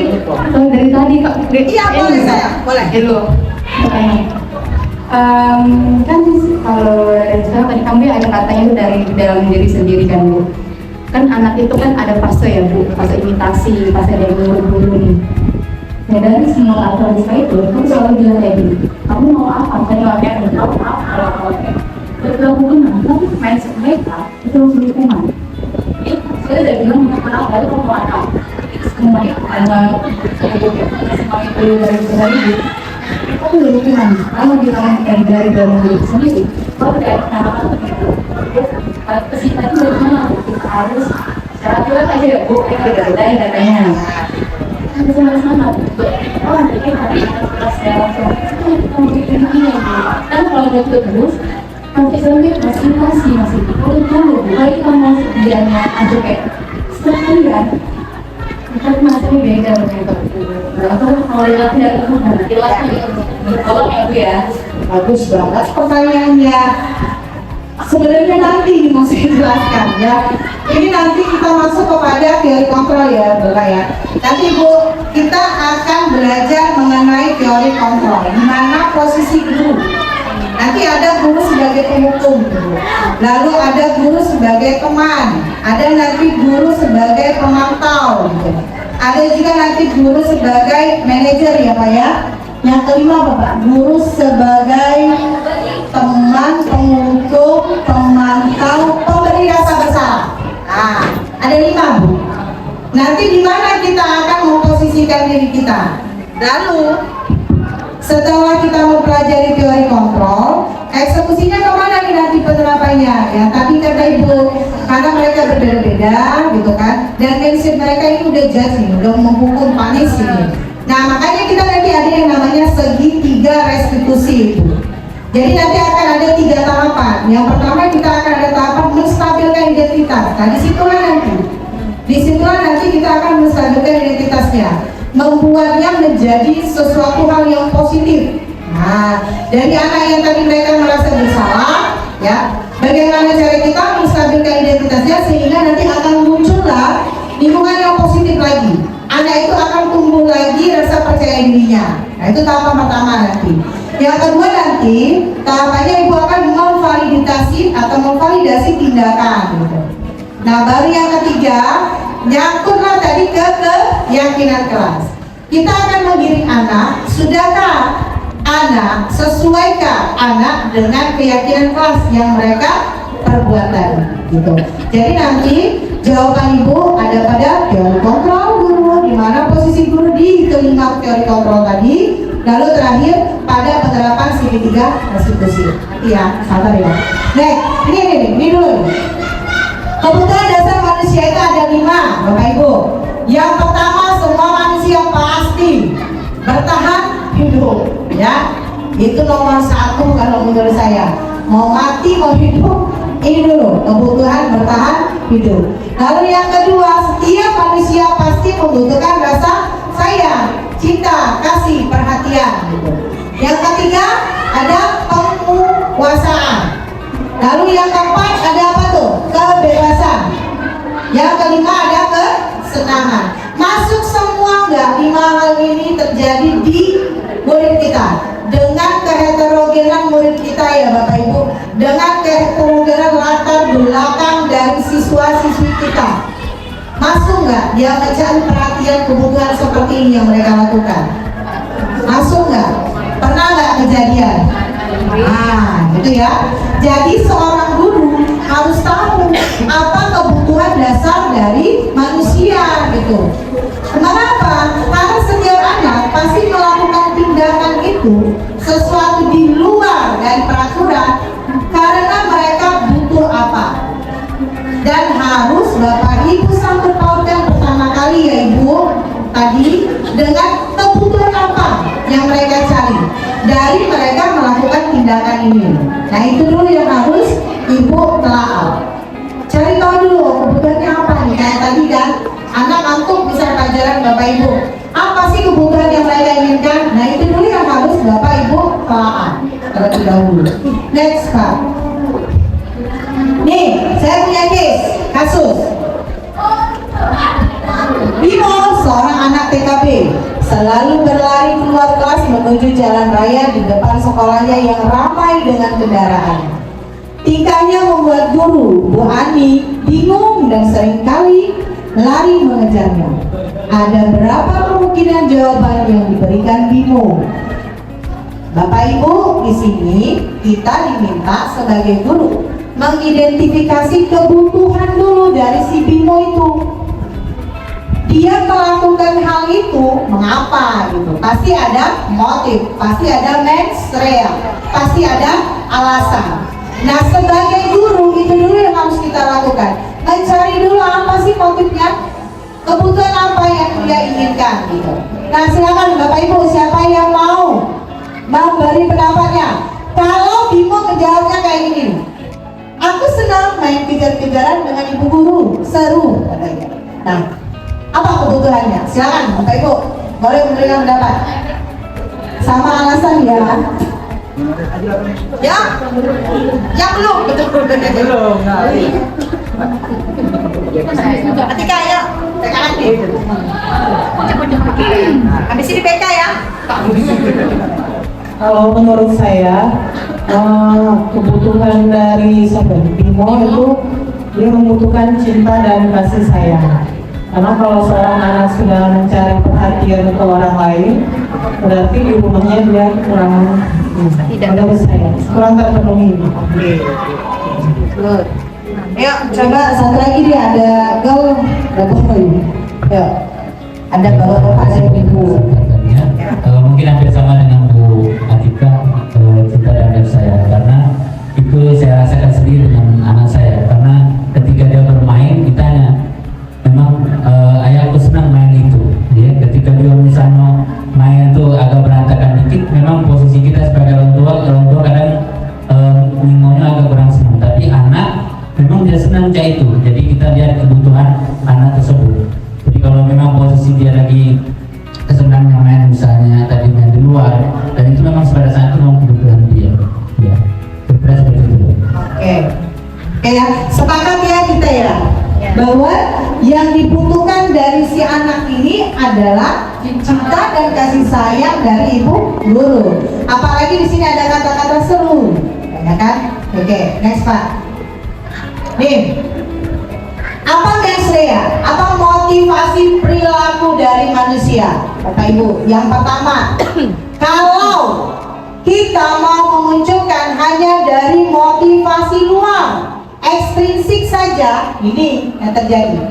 tadi kok. Iya boleh saya, boleh. Dulu. Kan kalau dari sekarang tadi kamu ada katanya itu dari dalam diri sendiri kan Bu. Kan anak itu kan ada fase ya Bu, fase imitasi, fase dari guru nih. Nah dari semua aturan itu, kamu selalu bilang kayak gini, kamu mau apa? Saya pakai kamu mau apa? Kalau hukuman, tapi mindset mereka itu harus hukuman. Saya udah bilang kenapa tadi kamu mau apa? Semua itu dari sendiri. Aku udah hukuman. Kalau bilang dari dalam diri sendiri, baru kayak kenapa? Kesini tadi bagaimana? Kita harus secara aturan aja ya Bu, kita dari datanya. Ada sama-sama. Oh, jadi hari kelas langsung. Karena kalau udah terus, nanti sampai masih dulu. Kali kita mau sedianya aja kayak sekalian. Kita masih beda dengan itu. Kalau lihat dari itu jelasnya kalau kayak ya. Bagus banget pertanyaannya. Sebenarnya nanti masih dijelaskan ya. Ini nanti kita masuk kepada teori kontrol ya Bapak ya. Nanti Bu, kita akan belajar mengenai teori kontrol. Di mana posisi guru. Nanti ada guru sebagai penghukum, lalu ada guru sebagai teman, ada nanti guru sebagai pemantau, gitu. Ada juga nanti guru sebagai manajer ya Pak ya. Yang kelima Bapak, guru sebagai teman, penghukum, pemantau, pemberi rasa bersalah. Nah, ada 5 Bu. Nanti di mana kita akan memposisikan diri kita. Lalu setelah kita mempelajari teori kontrol, eksekusinya kemana nih nanti penerapannya? Ya tadi kata Ibu, karena mereka berbeda-beda gitu kan, dan mindset mereka ini udah judge nih, udah menghukum panis ini. Nah makanya kita nanti ada yang namanya segitiga restitusi Ibu. Jadi nanti akan ada 3 tahapan. Yang pertama kita akan ada tahapan menstabilkan identitas. Nah disitulah nanti kita akan menstabilkan identitasnya, membuatnya menjadi sesuatu hal yang positif. Nah, dari anak yang tadi mereka merasa bersalah, ya, bagaimana cara kita menstabilkan identitasnya sehingga nanti akan muncullah lingkungan yang positif lagi. Anak itu akan tumbuh lagi rasa percaya dirinya. Nah, itu tahapan pertama nanti. Yang kedua nanti tahapannya Ibu akan memvalidasi atau memvalidasi tindakan. Gitu. Nah, baru yang ketiga nyangkutlah tadi ke keyakinan kelas. Kita akan mengiring anak, sudahkah anak, sesuaikah anak dengan keyakinan kelas yang mereka perbuat tadi, gitu. Jadi nanti jawaban Ibu ada pada teori kontrol guru, di mana posisi guru di kelima teori kontrol tadi, lalu terakhir pada penerapan segitiga restitusi. Nanti ya, sabar ya. Next, ini dulu. Kebutuhan dasar manusia itu ada 5, Bapak Ibu. Yang pertama, semua manusia pasti bertahan hidup, ya. Itu nomor 1 kalau menurut saya. Mau mati mau hidup, ini dulu kebutuhan bertahan hidup. Lalu yang kedua, setiap manusia pasti membutuhkan rasa sayang, cinta, kasih, perhatian. Gitu. Yang ketiga ada penguasaan. Lalu yang keempat ada apa tuh? Kebebasan. Yang kelima ada kesenangan. Masuk semua nggak 5 hal ini terjadi di murid kita? Dengan keheterogenan murid kita ya Bapak Ibu, dengan keheterogenan belakang dari siswa-siswi kita. Masuk nggak dia mencari perhatian kebutuhan seperti ini yang mereka lakukan? Masuk nggak? Pernah nggak kejadian? Nah, gitu ya. Jadi seorang guru harus tahu apa kebutuhan dasar dari manusia gitu. Kenapa? Karena setiap anak pasti melakukan tindakan itu sesuatu di luar dari peraturan karena mereka butuh apa. Dan harus Bapak Ibu sangkut pautkan pertama kali ya Ibu tadi dengan kebutuhan apa yang mereka cari dari mereka melakukan tindakan ini. Nah itu dulu yang harus Ibu telaah. Cari tahu dulu kebutuhannya apa nih, kayak tadi kan anak ngantuk bisa pelajaran Bapak Ibu. Apa sih kebutuhan yang mereka inginkan? Nah itu dulu yang harus Bapak Ibu telaah terlebih dahulu. Next Pak. Nih, saya punya kasus. Bimo, seorang anak TKB, selalu berlari keluar kelas menuju jalan raya di depan sekolahnya yang ramai dengan kendaraan. Tingkahnya membuat guru, Bu Ani, bingung dan seringkali lari mengejarnya. Ada berapa kemungkinan jawaban yang diberikan Bimo? Bapak Ibu, di sini kita diminta sebagai guru mengidentifikasi kebutuhan dulu dari si Bimo itu. Dia melakukan hal itu mengapa gitu? Pasti ada motif, pasti ada mens rea, pasti ada alasan. Nah sebagai guru itu dulu yang harus kita lakukan, mencari dulu apa sih motifnya, kebutuhan apa yang dia inginkan gitu. Nah silakan Bapak Ibu, siapa yang mau memberi pendapatnya? Kalau Bimo menjawabnya kayak gini, aku senang main kejar-kejaran dengan ibu guru, seru katanya. Nah, apa kebutuhannya? Silakan Bapak Ibu, boleh memberikan pendapat. Sama alasan ya. Ya? Ya belum? Belum. Ketika ya, TKN. Habis ini BK ya. Kalau menurut saya kebutuhan dari sahabat Bimo itu dia membutuhkan cinta dan kasih sayang. Karena kalau seorang anak sudah mencari perhatian ke orang lain, berarti di rumahnya dia kurang terpenuhi. Good. Ayo coba satu lagi deh, ada girl, ada boy. Ayo. Ada bapak-bapak dan ibu. Mungkin hampir sama dengan Bu Atika, cinta dan kasih sayang, karena itu saya rasakan sendiri dengan anak saya. Karena ketika dia bermain, kita memang ayahku senang main itu. Ya, ketika dia misalnya main itu agak berantakan dikit, memang posisi kita sebagai orang tua kadang maunya agak kurang senang. Tapi anak memang dia senang cak itu. Jadi kita lihat kebutuhan anak tersebut. Jadi kalau memang posisi dia lagi kesenangan main misalnya tadi main di luar, dan itu memang pada saat itu memang kebutuhan dia. Ya, kira seperti itu. Oke, ya sepakat ya kita ya, bahwa yang dibutuhkan dari si anak ini adalah cinta dan kasih sayang dari ibu guru. Apalagi di sini ada kata-kata seru, ya kan? Oke, next Pak. Nih, apa mens rea? Apa motivasi perilaku dari manusia? Bapak Ibu, yang pertama, kalau kita mau memunculkan hanya dari motivasi luar, ekstrinsik saja, ini yang terjadi.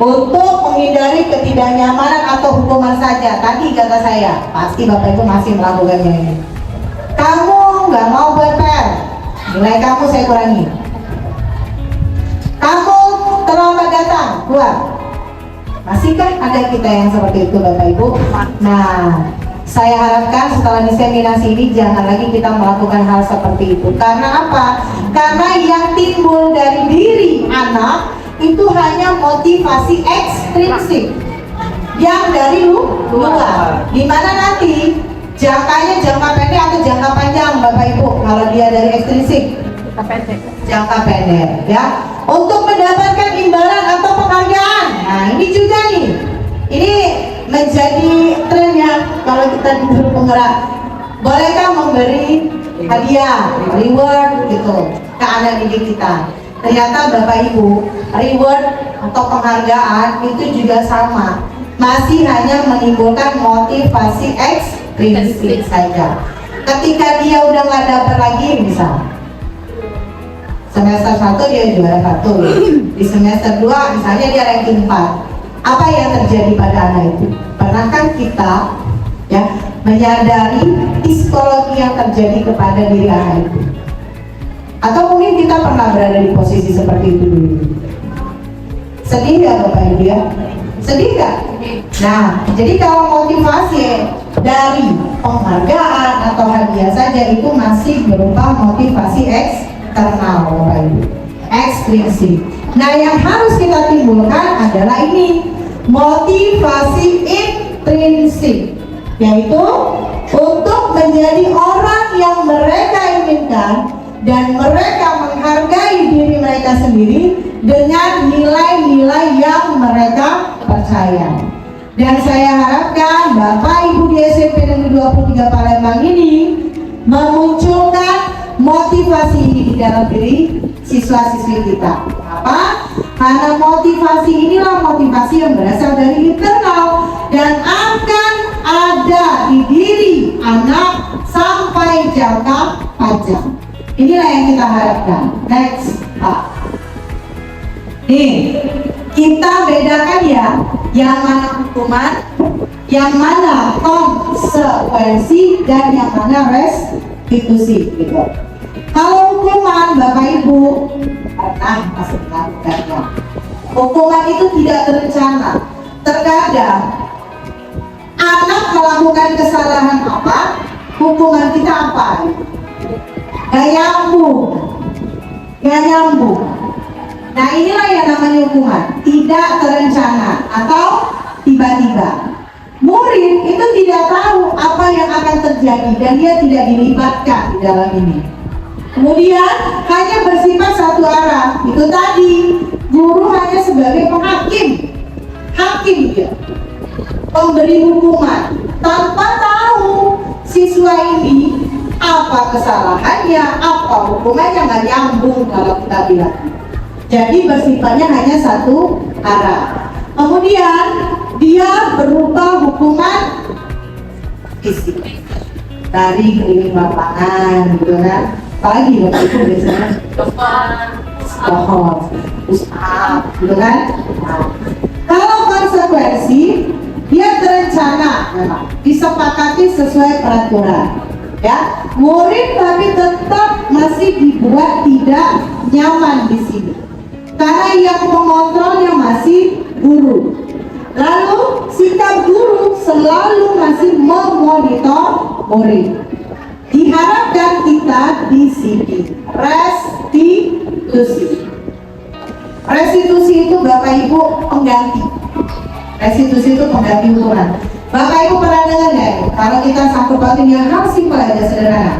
Untuk menghindari ketidaknyamanan atau hukuman saja, tadi kata saya, pasti Bapak Ibu masih melakukannya ini. Kamu nggak mau buat PR, nilai kamu saya kurangi. Kamu terlambat datang, keluar. Masihkah ada kita yang seperti itu Bapak Ibu? Nah, saya harapkan setelah diseminasi ini jangan lagi kita melakukan hal seperti itu. Karena apa? Karena yang timbul dari diri anak itu hanya motivasi ekstrinsik yang dari luar. Dimana nanti jangkanya jangka pendek atau jangka panjang Bapak Ibu? Kalau dia dari ekstrinsik, jangka pendek ya. Untuk mendapatkan imbalan atau penghargaan. Nah ini juga nih, ini menjadi trennya kalau kita di guru penggerak. Bolehkah memberi hadiah, reward gitu ke anak didik kita? Ternyata Bapak Ibu, reward atau penghargaan itu juga sama, masih hanya menimbulkan motivasi ekstrinsik saja. Ketika dia udah nggak dapat lagi, misal semester 1 dia juara 1, di semester 2 misalnya dia ranking 4, apa yang terjadi pada anak itu? Pernahkah kita ya menyadari psikologi yang terjadi kepada diri anak itu? Atau mungkin kita pernah berada di posisi seperti itu dulu. Sedih nggak Bapak Ibu ya? Sedih nggak? Nah, jadi kalau motivasi dari penghargaan atau hadiah saja itu masih berupa motivasi eksternal Bapak Ibu, ekstrinsik. Nah, yang harus kita timbulkan adalah ini, motivasi intrinsik, yaitu untuk menjadi orang yang mereka inginkan dan mereka menghargai diri mereka sendiri dengan nilai-nilai yang mereka percaya. Dan saya harapkan Bapak Ibu di SMP Negeri 23 Palembang ini memunculkan motivasi ini di dalam diri siswa-siswi kita. Kenapa? Karena motivasi inilah motivasi yang berasal dari internal dan akan ada di diri anak sampai jangka panjang. Inilah yang kita harapkan. Next, Pak. Nih, kita bedakan ya, yang mana hukuman, yang mana konsekuensi, dan yang mana restitusi. Gitu. Kalau hukuman, Bapak Ibu pernah masih melakukannya. Hukuman itu tidak terencana. Terkadang anak melakukan kesalahan apa, hukuman kita apa? Gak nyambung. Nah, inilah yang namanya hukuman tidak terencana atau tiba-tiba. Murid itu tidak tahu apa yang akan terjadi dan dia tidak dilibatkan di dalam ini. Kemudian hanya bersifat satu arah. Itu tadi, guru hanya sebagai hakim dia, pemberi hukuman tanpa tahu siswa ini apa kesalahannya, apa hukumannya, nggak nyambung kalau kita bilang. Jadi bersifatnya hanya satu arah. Kemudian dia berupa hukuman fisik, dari keliling lapangan, gitu kan? Apalagi waktu itu biasanya pohon, push-up, gitu kan? Nah, kalau konsekuensi dia terencana, memang disepakati sesuai peraturan. Ya, murid tapi tetap masih dibuat tidak nyaman di sini karena yang mengontrolnya masih guru. Lalu sikap guru selalu masih memonitor murid. Diharapkan kita disiplin. Restitusi. Restitusi itu Bapak Ibu pengganti. Restitusi itu pengganti hukuman. Bapak Ibu pernah dengar nggak? Kalau kita sangkut pautin yang hal simpel aja, sederhana.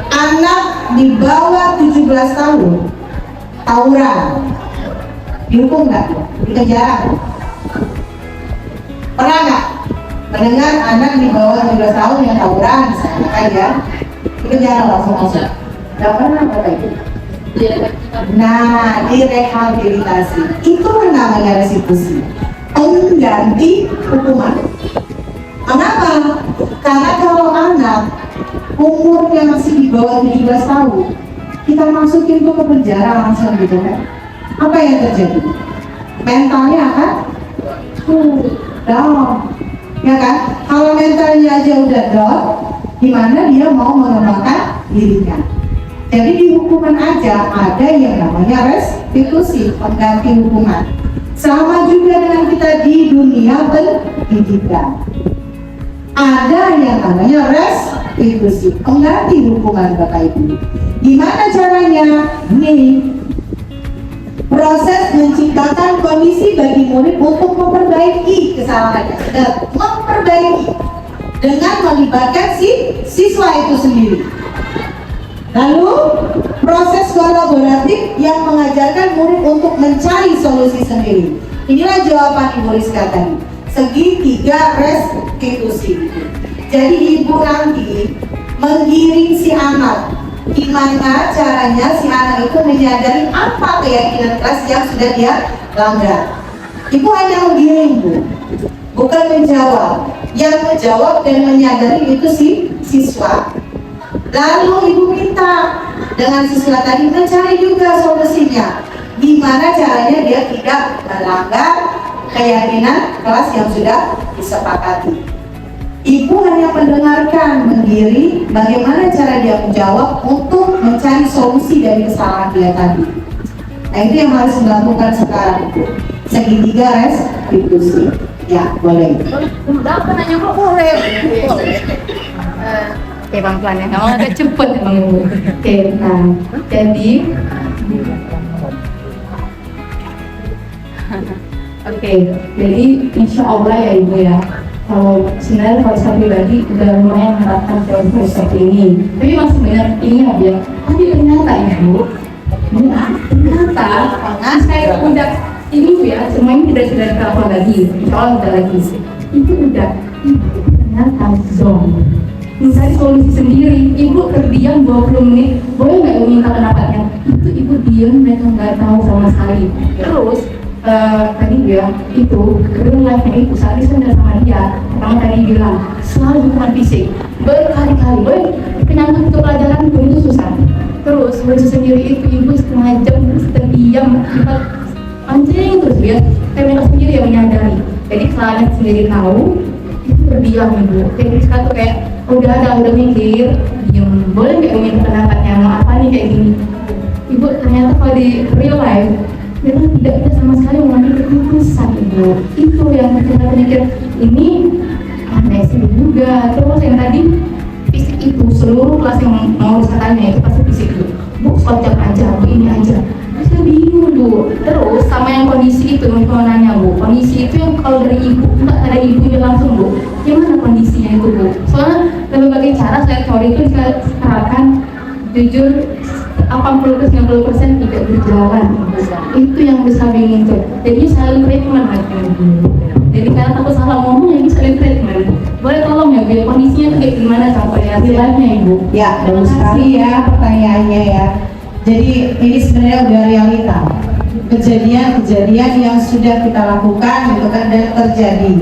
Anak di bawah 17 tahun tawuran, dihukum nggak? Dikejar? Pernah nggak mendengar anak di bawah 17 tahun yang tawuran, misalnya aja, dikejar langsung? Nggak pernah Bapak Ibu. Nah, direhabilitasi itu namanya restitusi, pengganti hukuman. Kenapa? Karena kalau anak umurnya masih di bawah 17 tahun, kita masukin tuh ke penjara langsung gitu kan? Apa yang terjadi? Mentalnya akan down, ya kan? Kalau mentalnya aja udah down, gimana dia mau mengembangkan dirinya? Jadi di hukuman aja ada yang namanya restitusi, pengganti hukuman. Sama juga dengan kita di dunia pendidikan. Ada yang namanya restitusi, pengganti hukuman Bapak Ibu. Gimana caranya? Nih, proses menciptakan kondisi bagi murid untuk memperbaiki kesalahannya. Memperbaiki dengan melibatkan si siswa itu sendiri. Lalu proses kolaboratif yang mengajarkan murid untuk mencari solusi sendiri. Inilah jawaban Ibu Rizka tadi. Segitiga restitusi. Jadi ibu nanti menggiring si anak gimana caranya si anak itu menyadari apa keyakinan kelas yang sudah dia langgar. Ibu hanya menggiring, Bu, bukan menjawab. Yang menjawab dan menyadari itu si siswa. Lalu ibu minta dengan siswa tadi mencari juga solusinya. Gimana caranya dia tidak melanggar keyakinan kelas yang sudah disepakati. Ibu hanya mendengarkan, menggiring bagaimana cara dia menjawab untuk mencari solusi dari kesalahan dia tadi. Nah, itu yang harus dilakukan sekarang. Segitiga restitusi. Ya, boleh. Udah apa nanya kok boleh? Oke, pelan-pelan ya. Kamu agak cepet emang Ibu. Oke, nah, jadi oke, jadi insya Allah ya Ibu ya. Kalau sebenarnya kalau saya pribadi udah lumayan menerapkan teori seperti ini, tapi masih banyak ini aja. Tapi ternyata Ibu, ternyata saya udah ini ya, semua ini sudah diterapkan lagi. Insya Allah udah lagi. Itu udah, ternyata zong. Mencari solusi sendiri, ibu terdiam 20 menit, boleh nggak minta pendapatnya? Itu ibu diam, mereka nggak tahu sama sekali. Terus tadi dia itu real life-nya itu saat itu sudah sama dia, pertama tadi bilang selalu hukuman fisik berkali-kali, penyangkut itu pelajaran pun itu susah. Terus baju sendiri itu ibu setengah jam terdiam, kita pancing terus dia, mereka sendiri yang menyadari. Jadi kalian sendiri tahu itu terdiam ibu. Jadi sekarang tuh kayak udah mikir, diam, boleh nggak minta pendapatnya mau apa nih kayak gini. Ibu ternyata kalau di real life kita tidak ada sama sekali mengambil keputusan ibu. Itu yang kita mikir ini amnesia juga. Terus yang tadi fisik itu seluruh kelas yang mau disatanya itu pasti fisik itu. Bu socok aja, bu ini aja. Saya bingung Bu. Terus sama yang kondisi itu mau nanya Bu. Kondisi itu yang kalau dari ibu nggak ada ibunya langsung Bu. Gimana kondisinya itu Bu? Soalnya dari berbagai cara saya teori itu saya terapkan jujur 80-90% tidak berjalan. Itu yang bisa bingung tuh. Jadi silent treatment aja. Jadi karena takut salah ngomong jadi silent treatment. Boleh tolong ya biar kondisinya tuh kayak gimana sampai hasilnya Ibu? Ya, bagus sekali ya pertanyaannya ya. Jadi ini sebenarnya udah realita. Kejadian-kejadian yang sudah kita lakukan gitu kan dan terjadi.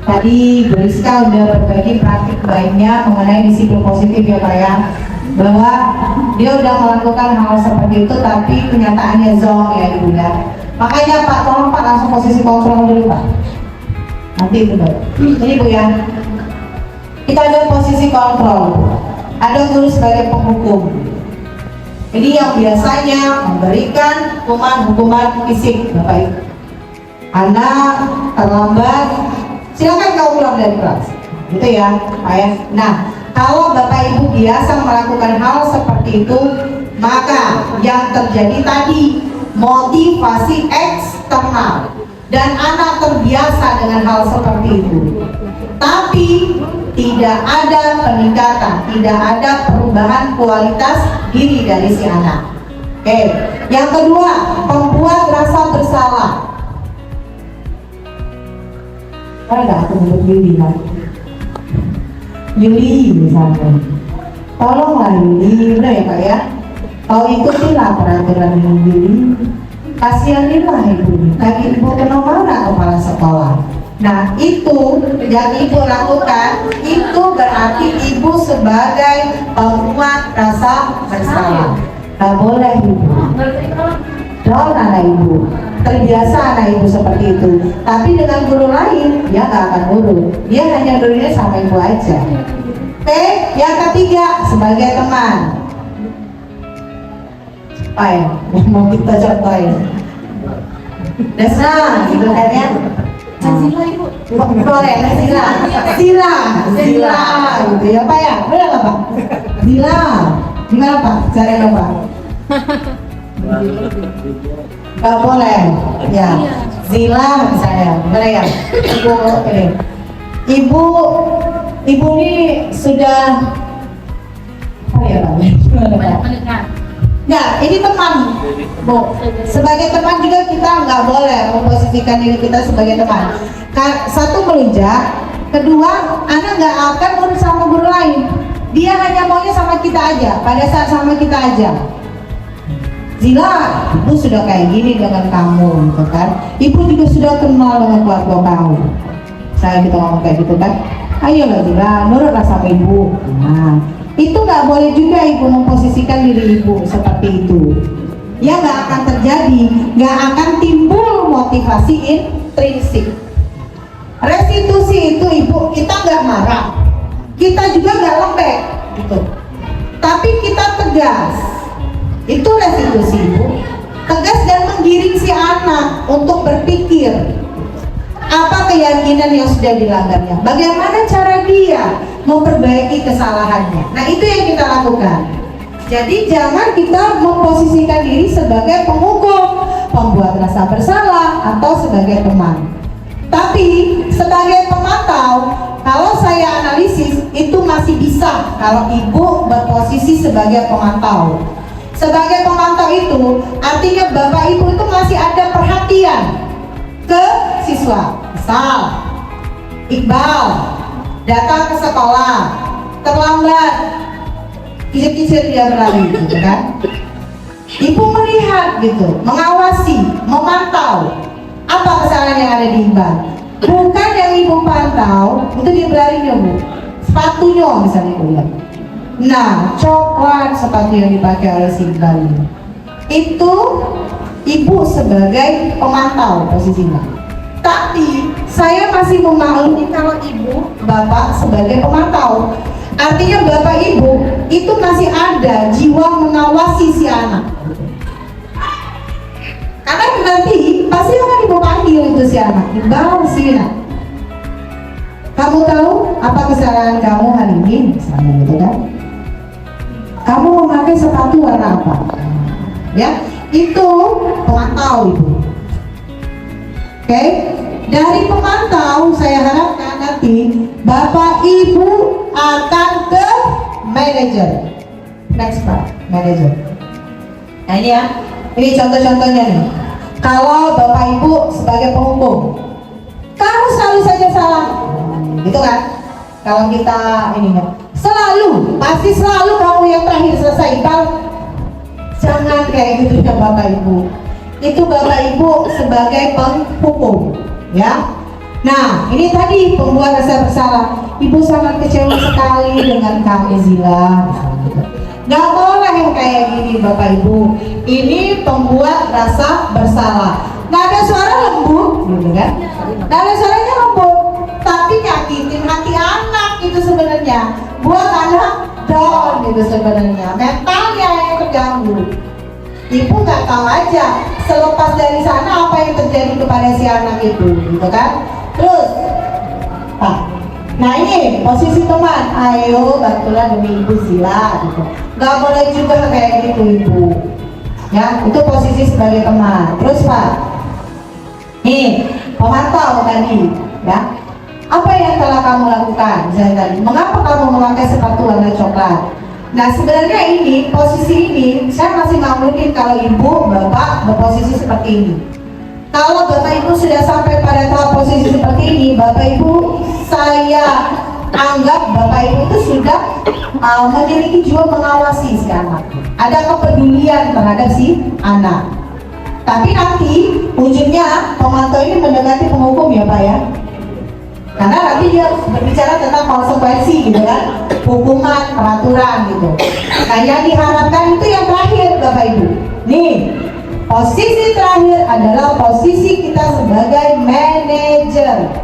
Tadi Bu Rizka udah berbagi praktik baiknya mengenai disiplin positif ya Pak ya. Bahwa dia udah melakukan hal seperti itu tapi kenyataannya zong ya Ibu ya. Makanya Pak, tolong Pak langsung posisi kontrol dulu Pak. Nanti itu Pak. Ini Bu ya. Kita ada posisi kontrol. Ada guru sebagai penghukum. Jadi yang biasanya memberikan hukuman fisik Bapak Ibu. Anak terlambat, silakan kau pulang dari kelas. Gitu ya, Pak ya. Nah, kalau Bapak Ibu biasa melakukan hal seperti itu, maka yang terjadi tadi motivasi eksternal dan anak terbiasa dengan hal seperti itu. Tapi tidak ada peningkatan, tidak ada perubahan kualitas diri dari si anak. Oke, yang kedua, membuat rasa bersalah. Ada aku untuk diri kan? Yuli misalnya, tolonglah Yuli, udah ya Pak ya, kau ikutilah peraturan Yuli, kasihanilah ibu, kaki ibu kena marah kepala sekolah. Nah itu yang ibu lakukan, itu berarti ibu sebagai pembuat rasa bersalah. Gak boleh ibu, down anak ibu, terbiasa anak ibu seperti itu. Tapi dengan guru lain, dia gak akan nurut, dia hanya nurutnya sama ibu aja. Oke, yang ketiga sebagai teman. Ayo, mau kita contohin. Desna, gitu kan ya. Boleh, Zila, gitu ya Pak ya, benar nggak Pak? Zila, gimana Pak? Caranya Pak? Gak boleh, ya. Zila misalnya, gimana ya? Ibu ini sudah apa ya Pak? Ya, ini teman, Bu. Sebagai teman juga kita nggak boleh memposisikan diri kita sebagai teman. Satu melunjak, kedua, anak nggak akan urus sama guru lain. Dia hanya maunya sama kita aja, pada saat sama kita aja. Zila, ibu sudah kayak gini dengan kamu, gitu kan? Ibu juga sudah kenal dengan keluarga kamu. Saya gitu ngomong kayak gitu kan? Ayolah Zila, nurutlah sama ibu. Nah, itu nggak boleh juga ibu memposisikan diri ibu seperti itu. Ya nggak akan terjadi, nggak akan timbul motivasi intrinsik. Restitusi itu ibu, kita nggak marah, kita juga nggak lembek, gitu. Tapi kita tegas. Itu restitusi ibu, tegas dan menggiring si anak untuk berpikir apa keyakinan yang sudah dilanggarnya, bagaimana cara dia memperbaiki kesalahannya. Nah itu yang kita lakukan. Jadi jangan kita memposisikan diri sebagai penghukum, pembuat rasa bersalah, atau sebagai teman. Tapi sebagai pemantau, kalau saya analisis itu masih bisa kalau ibu berposisi sebagai pemantau. Sebagai pemantau itu artinya bapak ibu itu masih ada perhatian ke siswa. Misal Iqbal datang ke sekolah terlambat, kicir-kicir dia berlari, gitu kan? Ibu melihat gitu, mengawasi, memantau apa kesalahan yang ada di Iqbal. Bukan yang ibu pantau itu dia berlarinya bu, sepatunya misalnya ibu lihat. Nah, coklat sepatu yang dipakai oleh si Iqbal ini. Itu ibu sebagai pemantau posisinya. Tapi saya masih memaklumi kalau ibu, bapak sebagai pemantau. Artinya bapak ibu itu masih ada jiwa mengawasi si anak. Karena nanti pasti akan ibu panggil itu si anak. Iqbal sini nak. Kamu tahu apa kesalahan kamu hari ini? Misalnya gitu kan. Kamu memakai sepatu warna apa? Ya, itu pemantau ibu. Oke, dari pemantau saya harapkan nanti bapak ibu akan ke manajer. Next pak, manajer. Nah ini ya, ini contoh-contohnya nih. Kalau bapak ibu sebagai penghukum, kamu selalu saja salah, gitu kan? Kalau kita ini ya, selalu, pasti selalu kamu yang terakhir selesai. Jangan kayak gitu ya bapak ibu. Itu bapak ibu sebagai penghukum, ya. Nah, ini tadi pembuat rasa bersalah. Ibu sangat kecewa sekali dengan kamu Zila. Gak boleh yang kayak gini bapak ibu. Ini pembuat rasa bersalah. Nada suara lembut, gitu kan? Nada suaranya lembut, tapi nyakitin hati anak itu sebenarnya. Buat anak down gitu sebenarnya. Mentalnya yang terganggu. Ibu nggak tahu aja selepas dari sana apa yang terjadi kepada si anak itu, gitu kan? Terus, nah ini posisi teman, ayo bantulah demi ibu Zila, gitu. Gak boleh juga kayak gitu ibu. Ya, itu posisi sebagai teman. Terus pak, nih pemantau tadi, ya. Apa yang telah kamu lakukan? Misalnya tadi, mengapa kamu memakai sepatu warna coklat? Nah sebenarnya ini, posisi ini, saya masih maklumin kalau ibu, bapak berposisi seperti ini. Kalau bapak ibu sudah sampai pada tahap posisi seperti ini, bapak ibu, saya anggap bapak ibu itu sudah memiliki jiwa mengawasi si anak. Ada kepedulian terhadap si anak. Tapi nanti ujungnya pemantau ini mendekati penghukum ya pak ya. Karena nanti dia berbicara tentang konsekuensi gitu kan, hukuman, peraturan gitu. Nah yang diharapkan itu yang terakhir bapak ibu. Nih, posisi terakhir adalah posisi kita sebagai manajer.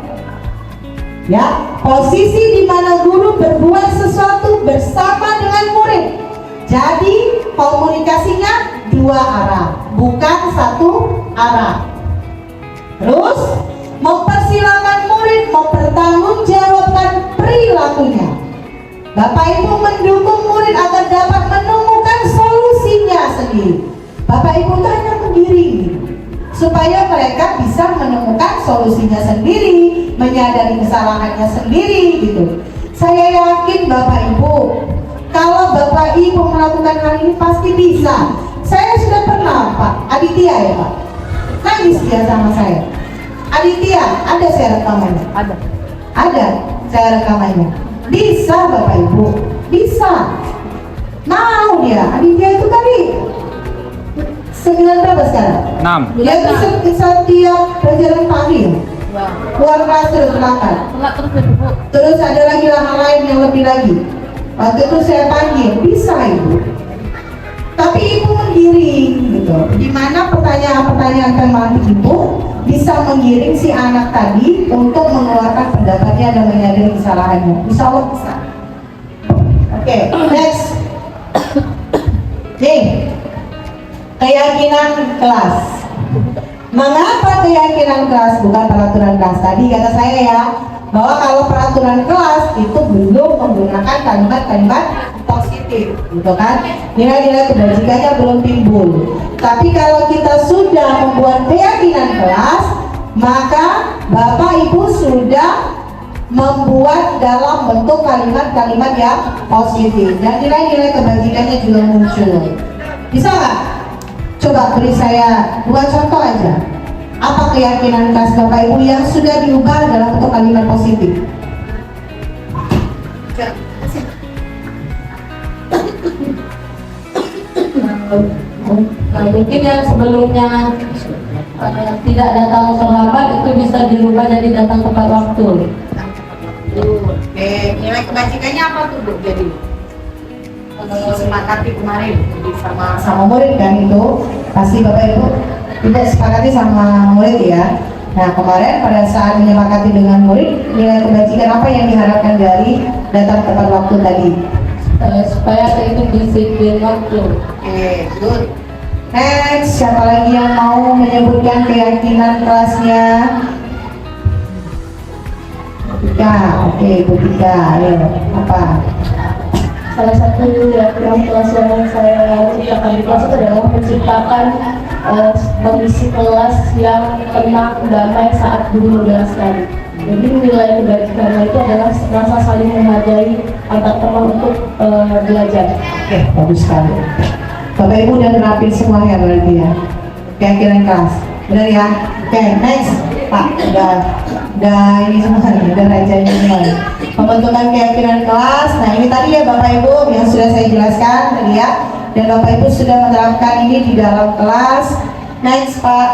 Ya, posisi di mana guru berbuat sesuatu bersama dengan murid. Jadi komunikasinya dua arah, bukan satu arah. Terus mempersilahkan murid mempertanggungjawabkan perilakunya. Bapak ibu mendukung murid agar dapat menemukan solusinya sendiri. Bapak ibu itu hanya mengiring supaya mereka bisa menemukan solusinya sendiri, menyadari kesalahannya sendiri gitu. Saya yakin bapak ibu, kalau bapak ibu melakukan hal ini pasti bisa. Saya sudah pernah pak, Aditya ya pak, nangis dia sama saya. Aditya, ada saya rekamannya? Ada saya rekamannya. Bisa Bapak Ibu, bisa. Mau dia, Aditya itu tadi 9 berapa sekarang? 6. Dia itu setiap pelajaran pagi ya? Keluar kelas terus berangkat. Terus ada lagi hal lain yang lebih lagi. Waktu itu saya panggil, bisa Ibu. Tapi Ibu menggiring gitu. Dimana pertanyaan-pertanyaan teman Ibu bisa menggiring si anak tadi untuk mengeluarkan pendapatnya dan menyadari kesalahannya. Insya Allah bisa. Oke, next. Nih, keyakinan kelas. Mengapa keyakinan kelas bukan peraturan kelas? Tadi kata saya ya, bahwa kalau peraturan kelas itu belum menggunakan kalimat-kalimat positif, gitu kan? Nilai-nilai kebajikannya belum timbul. Tapi kalau kita sudah membuat keyakinan kelas, maka Bapak Ibu sudah membuat dalam bentuk kalimat-kalimat yang positif dan nilai-nilai kebajikannya juga muncul. Bisa nggak? Coba beri saya 2 contoh aja. Apa keyakinan kelas Bapak Ibu yang sudah diubah dalam bentuk kalimat positif? Mungkin yang sebelumnya tidak datang terlambat itu bisa dirubah jadi datang tepat waktu. Oke, nilai kebajikannya apa tuh Bu? Jadi sepakati kemarin jadi Sama murid kan itu pasti Bapak Ibu tidak sepakati sama murid ya. Nah kemarin pada saat menyepakati dengan murid, nilai kebajikan apa yang diharapkan dari datang tepat waktu tadi? Supaya itu disiplin waktu. Oke, good. Next, siapa lagi yang mau menyebutkan keyakinan kelasnya? Tika, oke, Bu Tika, ayo, apa? Salah satu keyakinan kelas yang saya ciptakan di kelas itu adalah menciptakan kondisi kelas yang tenang, damai saat guru menjelaskan. Jadi nilai kebajikannya itu adalah rasa saling menghargai antar teman untuk belajar. Oke, bagus sekali. Bapak Ibu udah nerapin semuanya berarti ya, keyakinan kelas, benar ya? Oke, next, Pak, udah ini semua nih, udah rajanya semua. Pembentukan keyakinan kelas, nah ini tadi ya Bapak Ibu yang sudah saya jelaskan tadi ya, dan Bapak Ibu sudah menerapkan ini di dalam kelas. Next Pak,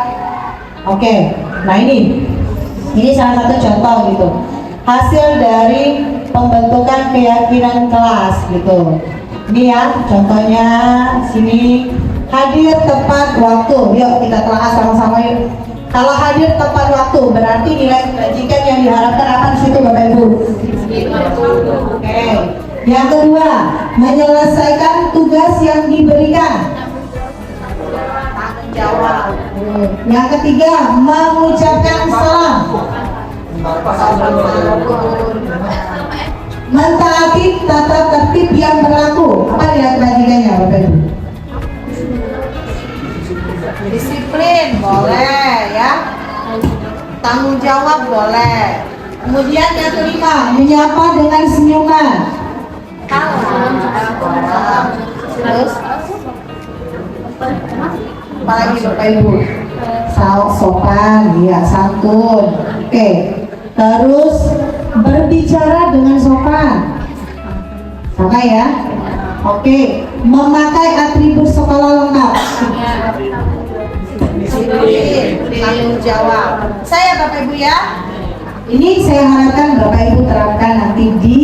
oke, nah ini salah satu contoh gitu, hasil dari pembentukan keyakinan kelas gitu. Ini ya contohnya sini, hadir tepat waktu. Yuk kita telah sama-sama yuk. Kalau hadir tepat waktu berarti nilai kebajikan yang diharapkan apa di situ Bapak Ibu? Oke. Yang kedua, menyelesaikan tugas yang diberikan. Tanggung jawab. Yang ketiga, mengucapkan salam. Mentaati tata tertib yang berlaku. Apa nilai kebajikannya Bapak Ibu? Disiplin boleh ya, tanggung jawab boleh. Kemudian yang kelima, menyapa dengan senyuman. Terus apalagi Bapak Ibu? Sopan, ya, santun. Oke. Terus berbicara dengan sopan, sama ya. Oke. Memakai atribut sekolah lengkap. Tanggung jawab. Saya Bapak Ibu ya. Ini saya harapkan Bapak Ibu terapkan nanti di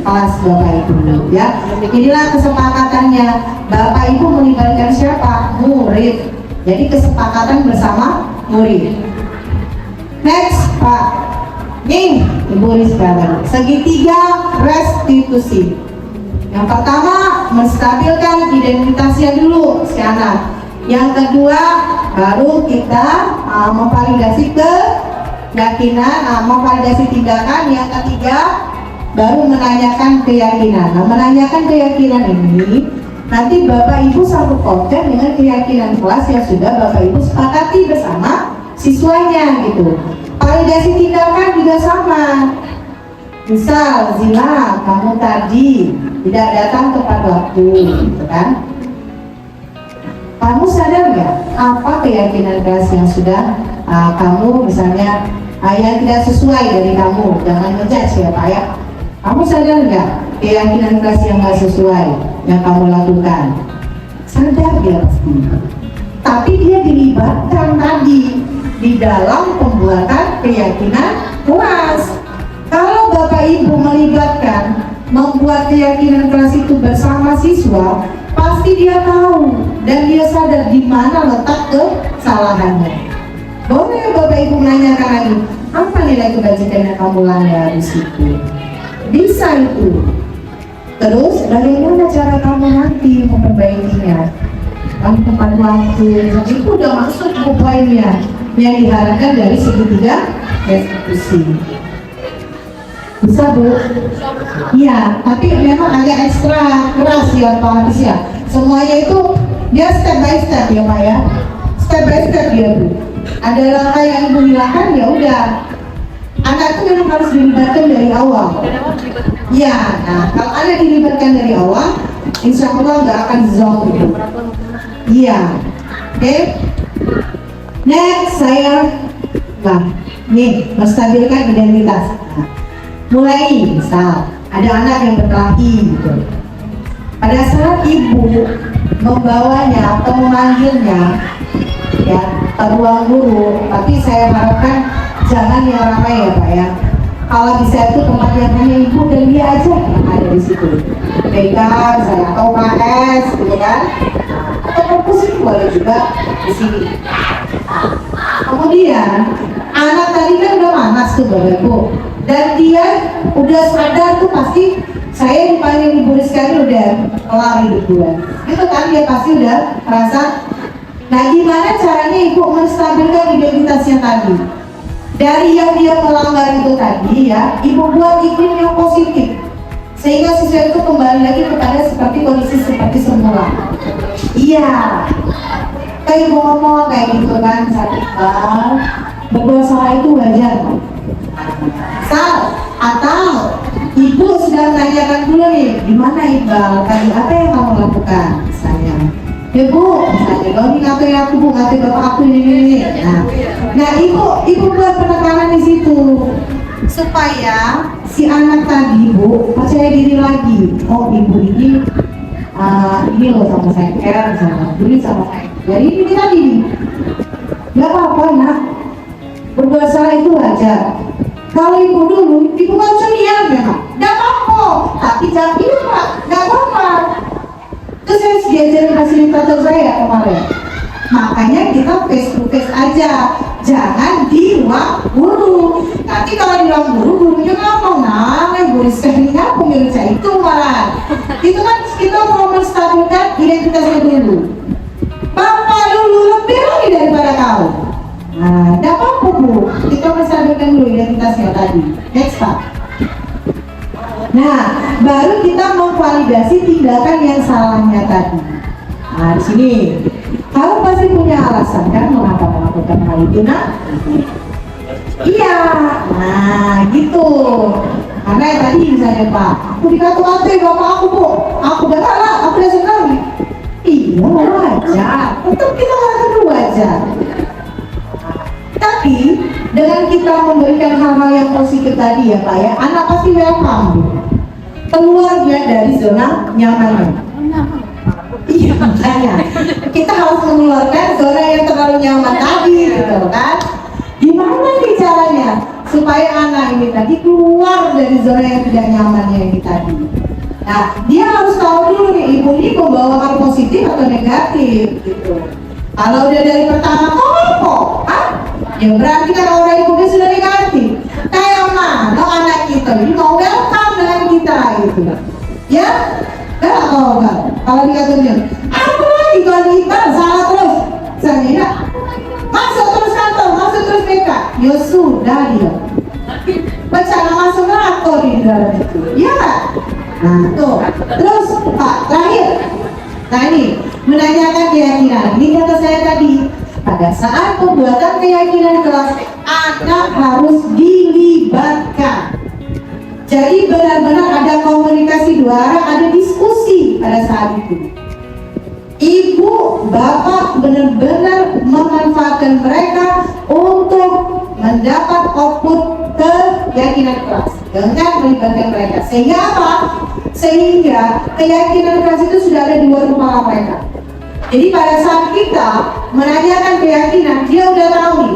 kelas Bapak Ibu ya. Inilah kesepakatannya. Bapak Ibu melibatkan siapa? Murid. Jadi kesepakatan bersama murid. Next Pak. Nih Ibu Rizka, segitiga restitusi. Yang pertama menstabilkan identitasnya dulu si anak. Yang kedua baru kita memvalidasi keyakinan, memvalidasi tindakan. Yang ketiga baru menanyakan keyakinan. Nah, menanyakan keyakinan ini nanti Bapak Ibu sangkut pautkan dengan keyakinan kelas yang sudah Bapak Ibu sepakati bersama siswanya gitu. Validasi tindakan juga sama. Misal Zila, kamu tadi tidak datang tepat waktu, gitu kan? Kamu sadar nggak apa keyakinan kelas yang sudah kamu misalnya yang tidak sesuai dari kamu? Jangan ngejudge ya Pak ya. Kamu sadar nggak keyakinan keras yang nggak sesuai yang kamu lakukan? Sadar dia pasti. Tapi dia dilibatkan tadi di dalam pembuatan keyakinan keras. Kalau Bapak Ibu melibatkan membuat keyakinan keras itu bersama siswa, pasti dia tahu dan dia sadar di mana letak kesalahannya. Boleh Bapak Ibu menanyakan lagi, apa nilai kebajikan yang kamu langgar di situ? Bisa itu. Terus bagaimana cara kamu nanti memperbaikinya? Kamu tepat waktu, itu udah masuk ke poinnya yang diharapkan dari segitiga restitusi. Bisa Bu? Iya, tapi memang agak ekstra keras ya Pak Hafiz ya. Semuanya itu dia step by step ya Pak ya. Step by step dia Bu. Ada langkah yang Ibu hilangkan ya udah. Anak itu memang harus dilibatkan dari awal. Iya, nah kalau Anda dilibatkan dari awal, insya Allah nggak akan zonk gitu. Iya, oke. Next nih menstabilkan identitas. Nah, mulai misal ada anak yang berkelahi gitu. Pada saat ibu membawanya atau memanggilnya ya ke ruang guru, tapi saya harapkan jangan yang ramai ya Pak ya. Kalau bisa itu tempat yang hanya ibu dan dia aja yang ada di situ. BK saya atau KS gitu kan. Atau fokus itu boleh juga di sini. Kemudian anak tadi kan udah manas tuh Bapak Ibu. Dan dia udah sadar tuh pasti saya dipanggil Ibu Rizka ini udah kelar hidup gue. Itu kan dia pasti udah merasa. Nah gimana caranya Ibu menstabilkan identitasnya tadi? Dari yang dia melanggar itu tadi ya, Ibu buat iklim yang positif sehingga siswa itu kembali lagi kepada seperti kondisi seperti semula. Iya, kayak Ibu ngomong kayak gitu kan, Iqbal, berbuat salah itu wajar. Atau Ibu sudah menanyakan dulu nih, gimana Iqbal, tadi apa yang kamu lakukan misalnya? Ya Bu, misalnya kalau ini ngatain aku Bu, ngatain bapak aku ini. Nah ibu buat penekanan di situ supaya si anak tadi Bu percaya diri lagi. Oh ibu ini loh sama saya, care sama diri sama saya. Jadi ini tadi, nggak apa-apa nak, berbuat salah itu wajar. Kalau ibu dulu, ibu kan ceria memang, nggak apa-apa. Tapi jangan iya Pak, nggak apa-apa. Terus saya diajarin fasilitator saya kemarin. Makanya kita face to face aja, jangan di ruang guru. Nanti kalau di ruang guru, gurunya ngomong, nah Ibu Rizka ini apa miliknya itu malah. Itu kan kita mau menstabilkan identitasnya dulu. Bapak dulu lebih lagi daripada kau. Nah, tidak apa-apa Bu, kita menstabilkan dulu identitasnya tadi. Next Pak. Nah, baru kita memvalidasi tindakan yang salahnya tadi. Nah, di sini kamu pasti punya alasan kan mengapa melakukan hal itu, nak? Iya, nah gitu. Karena yang tadi misalnya Pak, aku dikata-katain bapak aku Bu, aku gak kalah, aku udah sekali. Iya, wajar. Tetap kita katakan wajar. Tapi dengan kita memberikan hal-hal yang positif tadi ya Pak ya, anak pasti welcome keluar dia dari zona nyamannya. Iya makanya kita harus mengeluarkan zona yang terlalu nyaman tadi gitu kan. Gimana nih caranya supaya anak ini tadi keluar dari zona yang tidak nyamannya ini tadi? Nah dia harus tahu dulu nih ibu ini membawakan positif atau negatif gitu. Kalau udah dari pertama kok ya berarti kan orang ibunya sudah negatif. Kayak mana anak kita ini mau welcome dengan kita gitu. Ya? Gak mau kan? Kalau dikatakan apa lagi kalau kita salah terus saya masuk terus kantor, masuk terus BK ya sudah dia bencana masuk neraka di dalam itu ya kan? Nah tuh terus Pak terakhir nah ini menanyakan keyakinan ini kata saya tadi pada saat pembuatan keyakinan kelas anak harus dilibatkan. Jadi benar-benar ada komunikasi dua arah, ada diskusi pada saat itu. Ibu, bapak benar-benar memanfaatkan mereka untuk mendapat output keyakinan kelas. dengan melibatkan mereka. Sehingga apa? Sehingga keyakinan keras itu sudah ada di luar kepala mereka. Jadi pada saat kita menanyakan keyakinan, dia udah tahu nih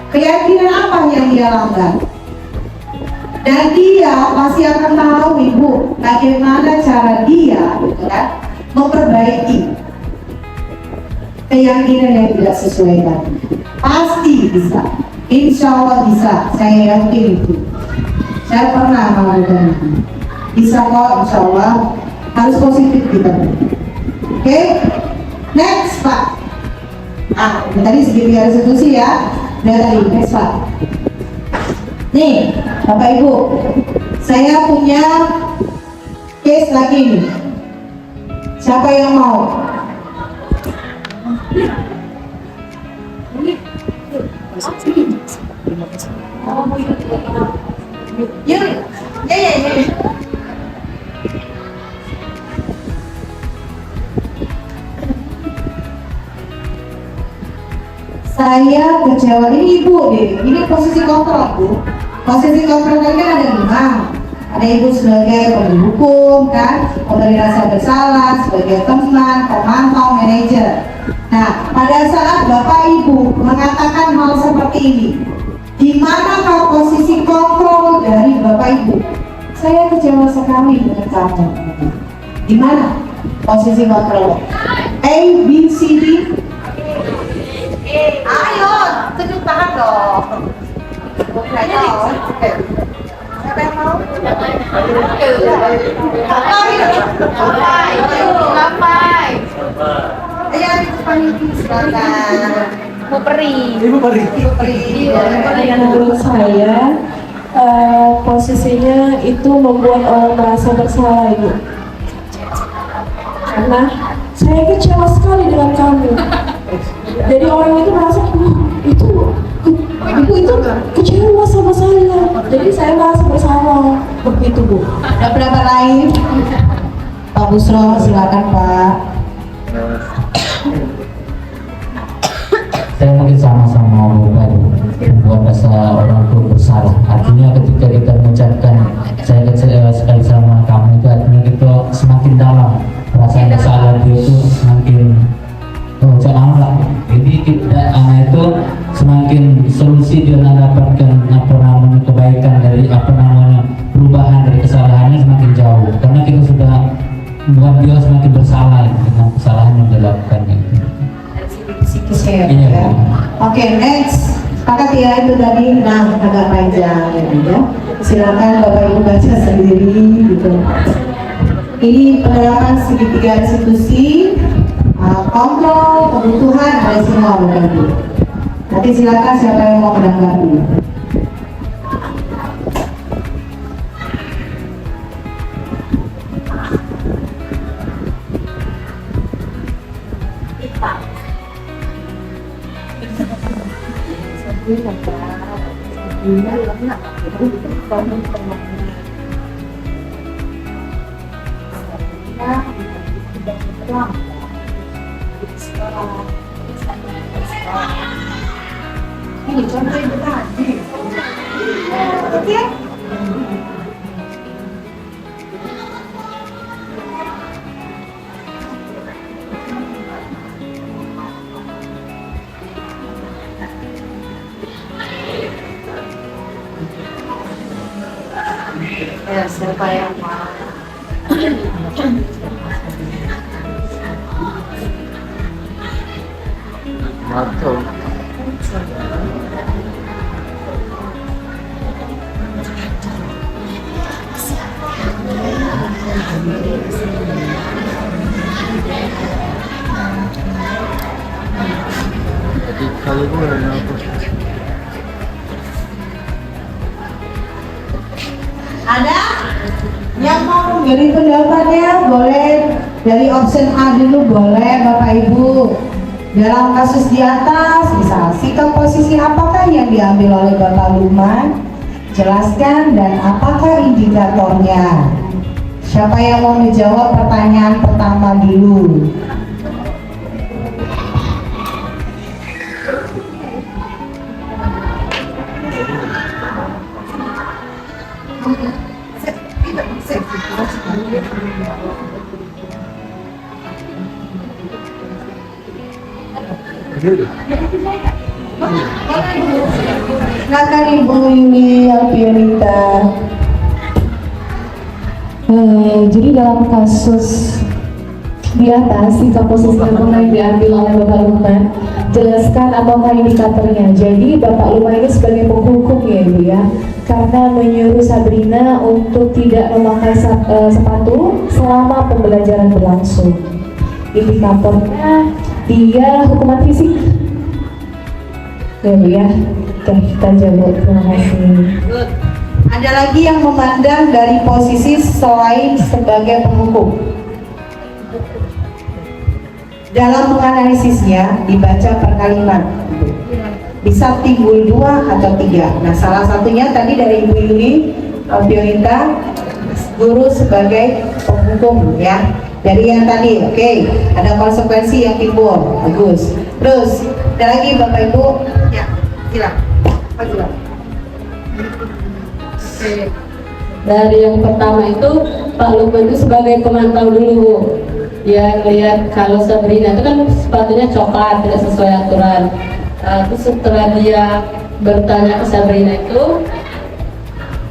keyakinan apa yang dia langgar. Dan dia pasti akan tahu ibu bagaimana cara dia gitu kan, memperbaiki keyakinan yang tidak sesuai tadi. Pasti bisa, insya Allah bisa, saya yakin itu. Saya pernah melakukan itu. Bisa kok, insya Allah. Harus positif kita. Oke, next Pak. Ini tadi segitiga restitusi ya. Udah tadi, next Pak. Nih, Bapak Ibu, saya punya case lagi nih. Siapa yang mau? Yuk, ya. Saya kecewa, ini ibu deh, ini posisi kontrol bu. Posisi kontrol kan ada 5. Ada ibu sebagai pendukung kan, memberi rasa bersalah, sebagai teman, pemantau, manajer. Nah, pada saat bapak ibu mengatakan hal seperti ini, di manakah posisi kontrol dari bapak ibu? Saya kecewa sekali dengan kamu. Di mana posisi kontrol? A, B, C, D. Ayo, tunjuk tangan dong. Siapa yang mau? Ngapain? Ayo, panitia silakan. Ibu Peri. Menurut saya posisinya itu membuat orang merasa bersalah ibu. Karena saya kecewa sekali dengan kamu. Jadi orang itu merasa ibu itu kecewa sama saya. Jadi saya merasa bersalah begitu bu. Ada pendapat lain? Pak Busro, silakan Pak. Saya mungkin sama-sama membuat rasa orang tua bersalah. Artinya ketika kita mengucapkan saya kecewa sekali sama kamu, itu artinya kita semakin dalam perasaan bersalah dia itu semakin jangan lah. Jadi kita anak itu semakin solusi dia mendapatkan kebaikan dari perubahan dari kesalahannya semakin jauh, karena kita sudah membuat dia semakin bersalah dengan kesalahan yang dilakukan itu. Ya. Oke, next. Sepakat ya itu tadi, nah agak panjang ya. Silakan Bapak Ibu baca sendiri gitu. Ini penerapan segitiga restitusi, kontrol kebutuhan dari semua Bapak Ibu. Nanti silakan siapa yang mau menanggapi. Ini contoh itu tadi. Oke. Ya, siapa yang mau? Betul. Jadi kalau gue apa? Ada yang mau memberi pendapatnya? Boleh dari option A dulu, boleh Bapak Ibu. Dalam kasus di atas, bisa sikap posisi apakah yang diambil oleh Bapak Luman? Jelaskan dan apakah indikatornya? Siapa yang mau menjawab pertanyaan pertama dulu? Silakan Ibu Yuli Alpionita. Jadi dalam kasus di atas, jika posisi yang diambil oleh Bapak Lukman, jelaskan apakah indikatornya. Jadi Bapak Lukman ini sebagai penghukum ya Ibu ya, karena menyuruh Sabrina untuk tidak memakai sepatu selama pembelajaran berlangsung. Indikatornya dia hukuman fisik. Ya Bu ya, oke kita jawab, terima kasih. Ada lagi yang memandang dari posisi selain sebagai penghukum. Dalam menganalisisnya dibaca per kalimat. Bisa timbul 2 atau 3. Nah, salah satunya tadi dari Ibu Yuli Alpionita, guru sebagai penghukum ya. Dari yang tadi, oke, ada konsekuensi yang timbul, bagus. Terus, ada lagi Bapak Ibu, ya, silakan. Dari yang pertama itu Pak Lukman itu sebagai pemantau dulu. Dia lihat kalau Sabrina itu kan sepatunya coklat, tidak sesuai aturan. Terus setelah dia bertanya ke Sabrina itu,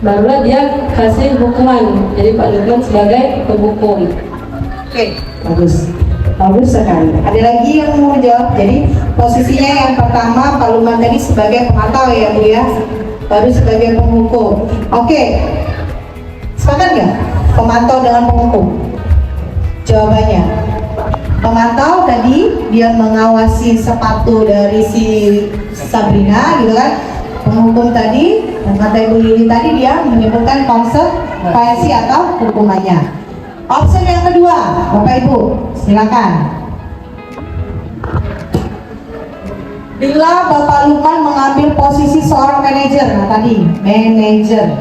barulah dia kasih hukuman. Jadi Pak Lukman sebagai penghukum. Oke, bagus sekali. Ada lagi yang mau jawab? Jadi posisinya yang pertama Pak Lukman tadi sebagai pemantau ya Bu ya, baru sebagai penghukum. Oke, sepakat nggak? Pemantau dengan penghukum? Jawabannya, pemantau tadi dia mengawasi sepatu dari si Sabrina gitu kan. Penghukum tadi, kata Ibu Lili tadi dia menyebutkan konsekuensi atau hukumannya. Opsi yang kedua, Bapak Ibu, silakan. Bila Bapak Lukman mengambil posisi seorang manajer, nah tadi manajer,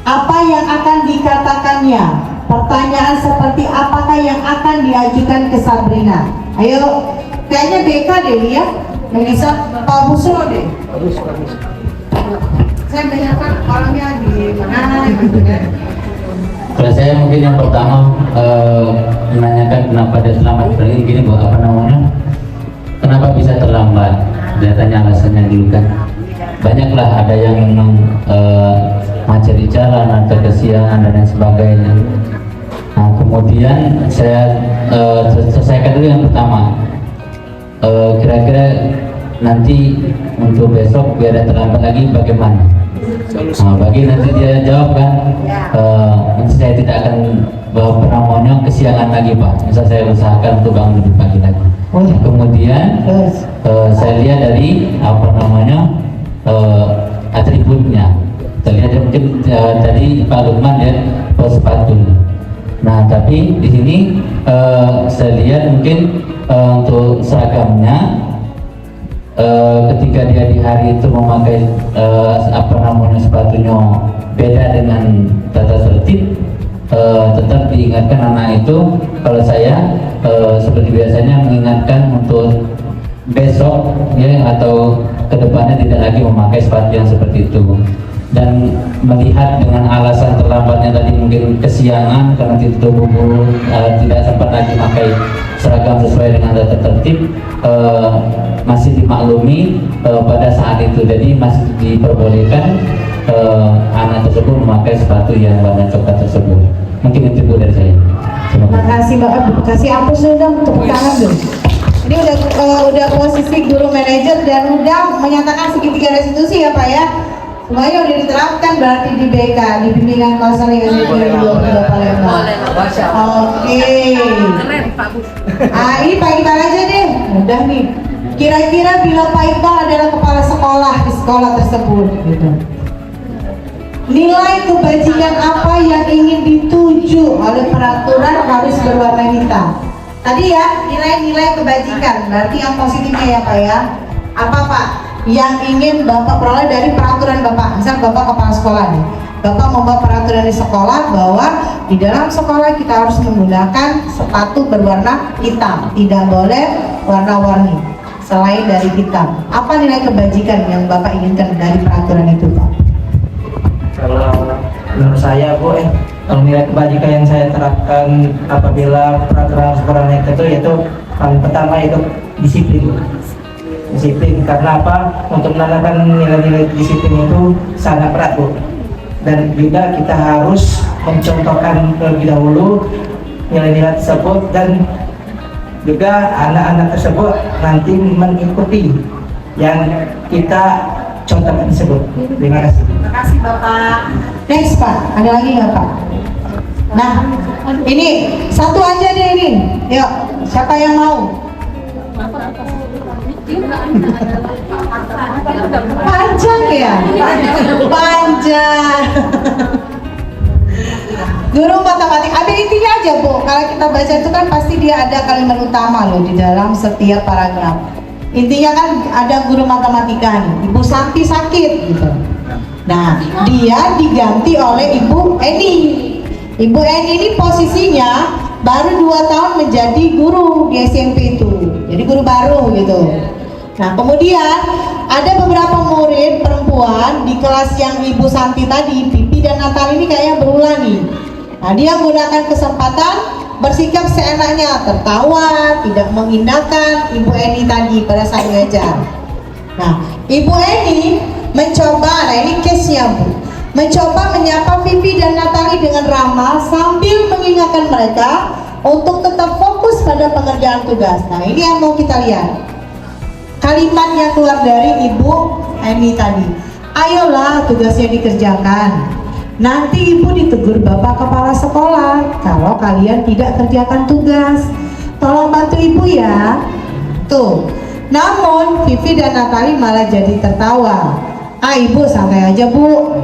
apa yang akan dikatakannya? Pertanyaan seperti apakah yang akan diajukan ke Sabrina? Ayo, kayaknya BK deh ya, yang bisa Pak Busro deh. Bagus. Saya menanyakan orangnya di mana gitu kan. Kalau saya mungkin yang pertama menanyakan kenapa dia terlambat. Berarti gini Bu, apa namanya? Kenapa bisa terlambat? Dia tanya alasannya dulu kan. Banyaklah ada yang memang macet di jalan atau kesiangan dan lain sebagainya. Nah, kemudian saya selesaikan dulu yang pertama. Kira-kira nanti untuk besok biar ada terlambat lagi bagaimana? Nah, bagi nanti dia jawab kan, nanti saya tidak akan pernah kesiangan lagi Pak. Misal saya usahakan untuk bangun lebih pagi lagi. Kemudian saya lihat dari atributnya. Terlihat mungkin tadi Pak Lukman dia sepatu. Nah, tapi di sini saya lihat mungkin untuk seragamnya. Ketika dia di hari itu memakai sepatunya beda dengan tata tertib, tetap diingatkan anak itu. Kalau saya seperti biasanya mengingatkan untuk besok ya atau kedepannya tidak lagi memakai sepatu yang seperti itu. Dan melihat dengan alasan terlambatnya tadi mungkin kesiangan karena tidak sempat lagi memakai seragam sesuai dengan tata tertib, masih dimaklumi pada saat itu. Jadi masih diperbolehkan anak tersebut memakai sepatu yang warna coklat tersebut. Mungkin itu Bu dari saya. Terima kasih Mbak. Kasih ampun dong, tepuk tangan dong. Ini udah posisi guru manajer dan udah menyatakan segitiga restitusi ya Pak ya. Semuanya udah diterapkan berarti di BK, di bimbingan konseling SDG 22 Palembang. Oke. Keren Pak Bu. Ini Pak Iqbal aja deh. Udah nih. Kira-kira bila Pak Iqbal adalah kepala sekolah di sekolah tersebut, gitu. Nilai kebajikan apa yang ingin dituju oleh peraturan harus berwarna hitam. Tadi ya, nilai-nilai kebajikan. Berarti yang positifnya ya Pak ya. Apa Pak? Yang ingin Bapak peroleh dari peraturan Bapak. Misal Bapak kepala sekolah nih, Bapak membuat peraturan di sekolah bahwa di dalam sekolah kita harus menggunakan sepatu berwarna hitam, tidak boleh warna-warni selain dari hitam. Apa nilai kebajikan yang Bapak inginkan dari peraturan itu Pak? Kalau Menurut saya Bu, nilai kebajikan yang saya terapkan apabila peraturan sekolah itu yaitu paling pertama itu disiplin. Disiplin karena apa? Untuk menanamkan nilai-nilai disiplin itu sangat berat Bu. Dan juga kita harus mencontohkan terlebih dahulu nilai-nilai tersebut dan juga anak-anak tersebut nanti mengikuti yang kita contohkan tersebut. Terima kasih. Terima kasih Bapak. Next Pak, ada lagi nggak Pak? Nah, ini satu aja deh ini. Yuk, siapa yang mau? Panjang ya? Panjang. Guru matematika, ada intinya aja Bu. Kalau kita baca itu kan pasti dia ada kalimat utama loh di dalam setiap paragraf. Intinya kan ada guru matematika nih, Ibu Santi sakit gitu. Nah, dia diganti oleh Ibu Eni. Ibu Eni ini posisinya baru 2 tahun menjadi guru di SMP itu. Jadi guru baru gitu. Nah, kemudian ada beberapa murid perempuan di kelas yang Ibu Santi tadi, Pipi dan Natal ini kayaknya berulang nih. Nah, dia menggunakan kesempatan bersikap seenaknya, tertawa, tidak mengindahkan Ibu Eni tadi pada saat ngajar. Nah, Ibu Eni mencoba, nah ini case-nya Bu, mencoba menyapa Pipi dan Natali dengan ramah sambil mengingatkan mereka untuk tetap fokus pada pengerjaan tugas. Nah, ini yang mau kita lihat. Kalimat yang keluar dari Ibu Eni tadi. Ayolah tugasnya dikerjakan. Nanti Ibu ditegur Bapak Kepala Sekolah kalau kalian tidak kerjakan tugas. Tolong bantu Ibu ya. Tuh. Namun Vivi dan Natali malah jadi tertawa. Ibu santai aja Bu.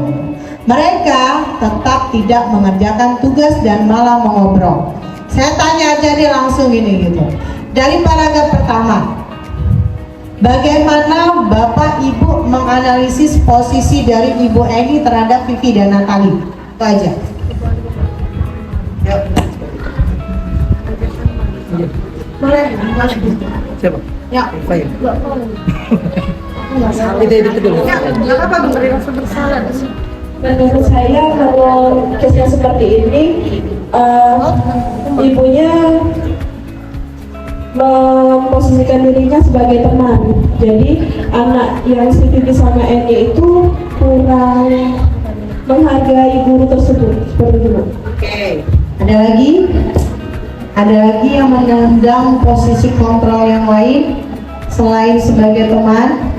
Mereka tetap tidak mengerjakan tugas dan malah mengobrol. Saya tanya aja dia langsung gini gitu. Dari paragraf pertama, bagaimana Bapak Ibu menganalisis posisi dari Ibu Eni terhadap Vivi dan Natali? Itu aja. Boleh. Siapa? Ya. Saya. Itu dulu. Ya, nggak apa-apa memberi rasa bersalah. Menurut saya kalau case yang seperti ini, ibunya memposisikan dirinya sebagai teman. Jadi anak yang si Vivi sama Eni itu kurang menghargai guru tersebut, seperti itu. Oke. Ada lagi? Ada lagi yang menendang posisi kontrol yang lain selain sebagai teman?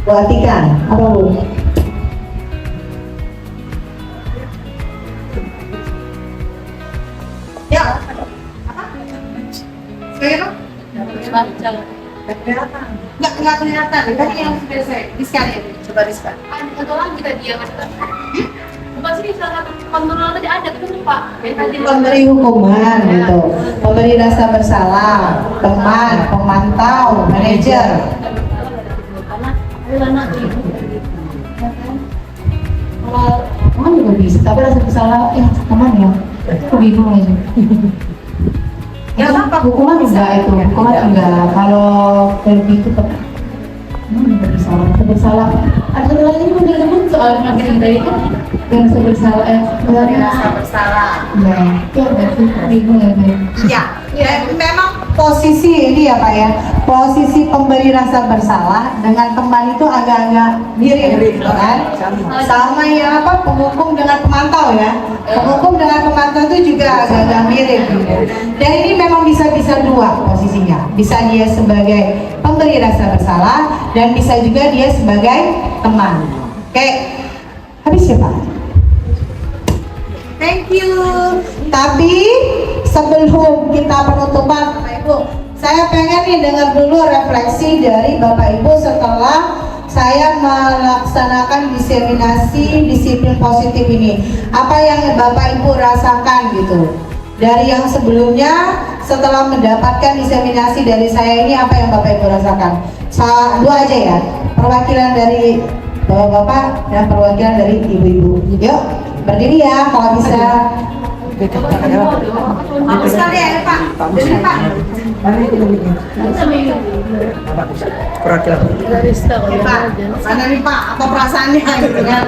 Bu Atika, apa Bu? Ya. Apa? Sekarang? Nggak kelihatan. Tadi yang sudah saya. Rizka ya. Coba Rizka. Ada orang kita diam. Bukan sih salah satu kontrol tadi ada kan Pak. Pemberi hukuman gitu, pemberi rasa bersalah, teman, pemantau, manajer. Karena anak ibu. Kalau teman juga bisa, tapi rasa bersalah, teman ya, itu bingung aja. Ya apa? Hukuman enggak itu, hukuman enggak. Kalau lebih itu bersalah. Ada lagi nih teman soal materi tadi kan yang bersalah, rasa bersalah. Ya, itu berarti bingung ya. Ya, memang posisi ini ya Pak ya, posisi pemberi rasa bersalah dengan teman itu agak-agak mirip kan, sama ya apa penghukum dengan pemantau ya, penghukum dengan pemantau itu juga agak-agak mirip gitu. Dan ini memang bisa dua posisinya, bisa dia sebagai pemberi rasa bersalah dan bisa juga dia sebagai teman. Oke, habis ya Pak. Thank you. Tapi sebelum kita penutupan Bapak Ibu, saya pengen nih dengar dulu refleksi dari Bapak Ibu setelah saya melaksanakan diseminasi disiplin positif ini. Apa yang Bapak Ibu rasakan gitu? Dari yang sebelumnya, setelah mendapatkan diseminasi dari saya ini, apa yang Bapak Ibu rasakan? Dua aja ya, perwakilan dari Bapak-bapak dan perwakilan dari ibu-ibu. Yuk, berdiri ya kalau bisa. Bagus sekali ya Pak. Jadi Pak. Pak, mana nih Pak? Apa perasaannya gitu kan?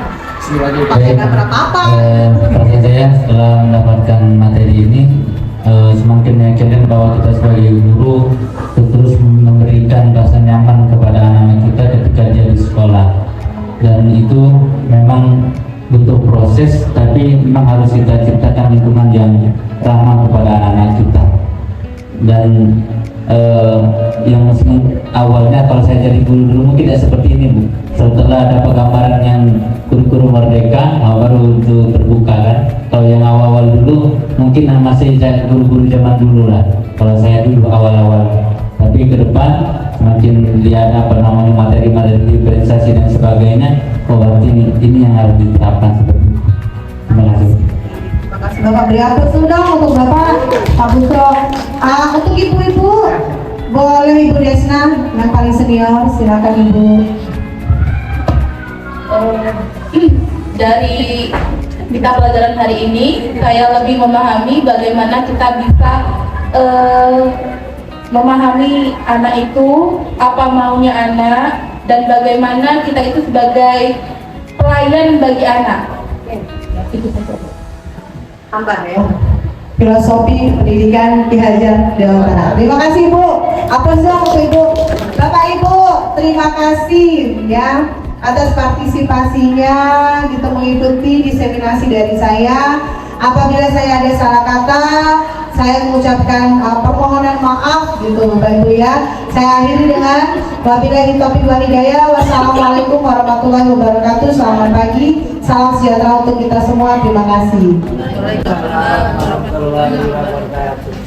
Pakai gambar apa? Perasaan saya setelah mendapatkan materi ini semakin meyakinkan bahwa kita sebagai guru terus memberikan rasa nyaman kepada anak-anak kita ketika dia di sekolah, dan itu memang butuh proses, tapi memang harus kita ciptakan lingkungan yang ramah kepada anak-anak kita. Dan yang awalnya kalau saya jadi guru dulu mungkin tidak seperti ini Bu. Setelah ada penggambaran yang kurikulum merdeka, baru itu terbuka kan. Kalau yang awal-awal dulu mungkin masih guru-guru zaman dulu lah. Kalau saya dulu awal-awal. Tapi ke depan semakin lihat materi-materi diferensiasi dan sebagainya, berarti ini yang harus diterapkan seperti itu. Terima kasih. Bapak beri aplaus dong untuk Bapak Pak Busro. Untuk ibu-ibu, boleh Ibu Desna yang paling senior, silakan Ibu. Dari kita pelajaran hari ini, saya lebih memahami bagaimana kita bisa memahami anak itu, apa maunya anak, dan bagaimana kita itu sebagai pelayan bagi anak. Itu saja. Tambah ya. Filosofi pendidikan Ki Hajar Jawa Barat. Terima kasih Ibu. Aplaus dong untuk Ibu. Bapak Ibu, terima kasih ya atas partisipasinya gitu mengikuti diseminasi dari saya. Apabila saya ada salah kata, saya mengucapkan permohonan maaf gitu Bapak Ibu ya. Saya akhiri dengan wabillahi taufiq wal hidayah. Wassalamualaikum warahmatullahi wabarakatuh. Selamat pagi, salam sejahtera untuk kita semua. Terima kasih. Warahmatullahi wabarakatuh.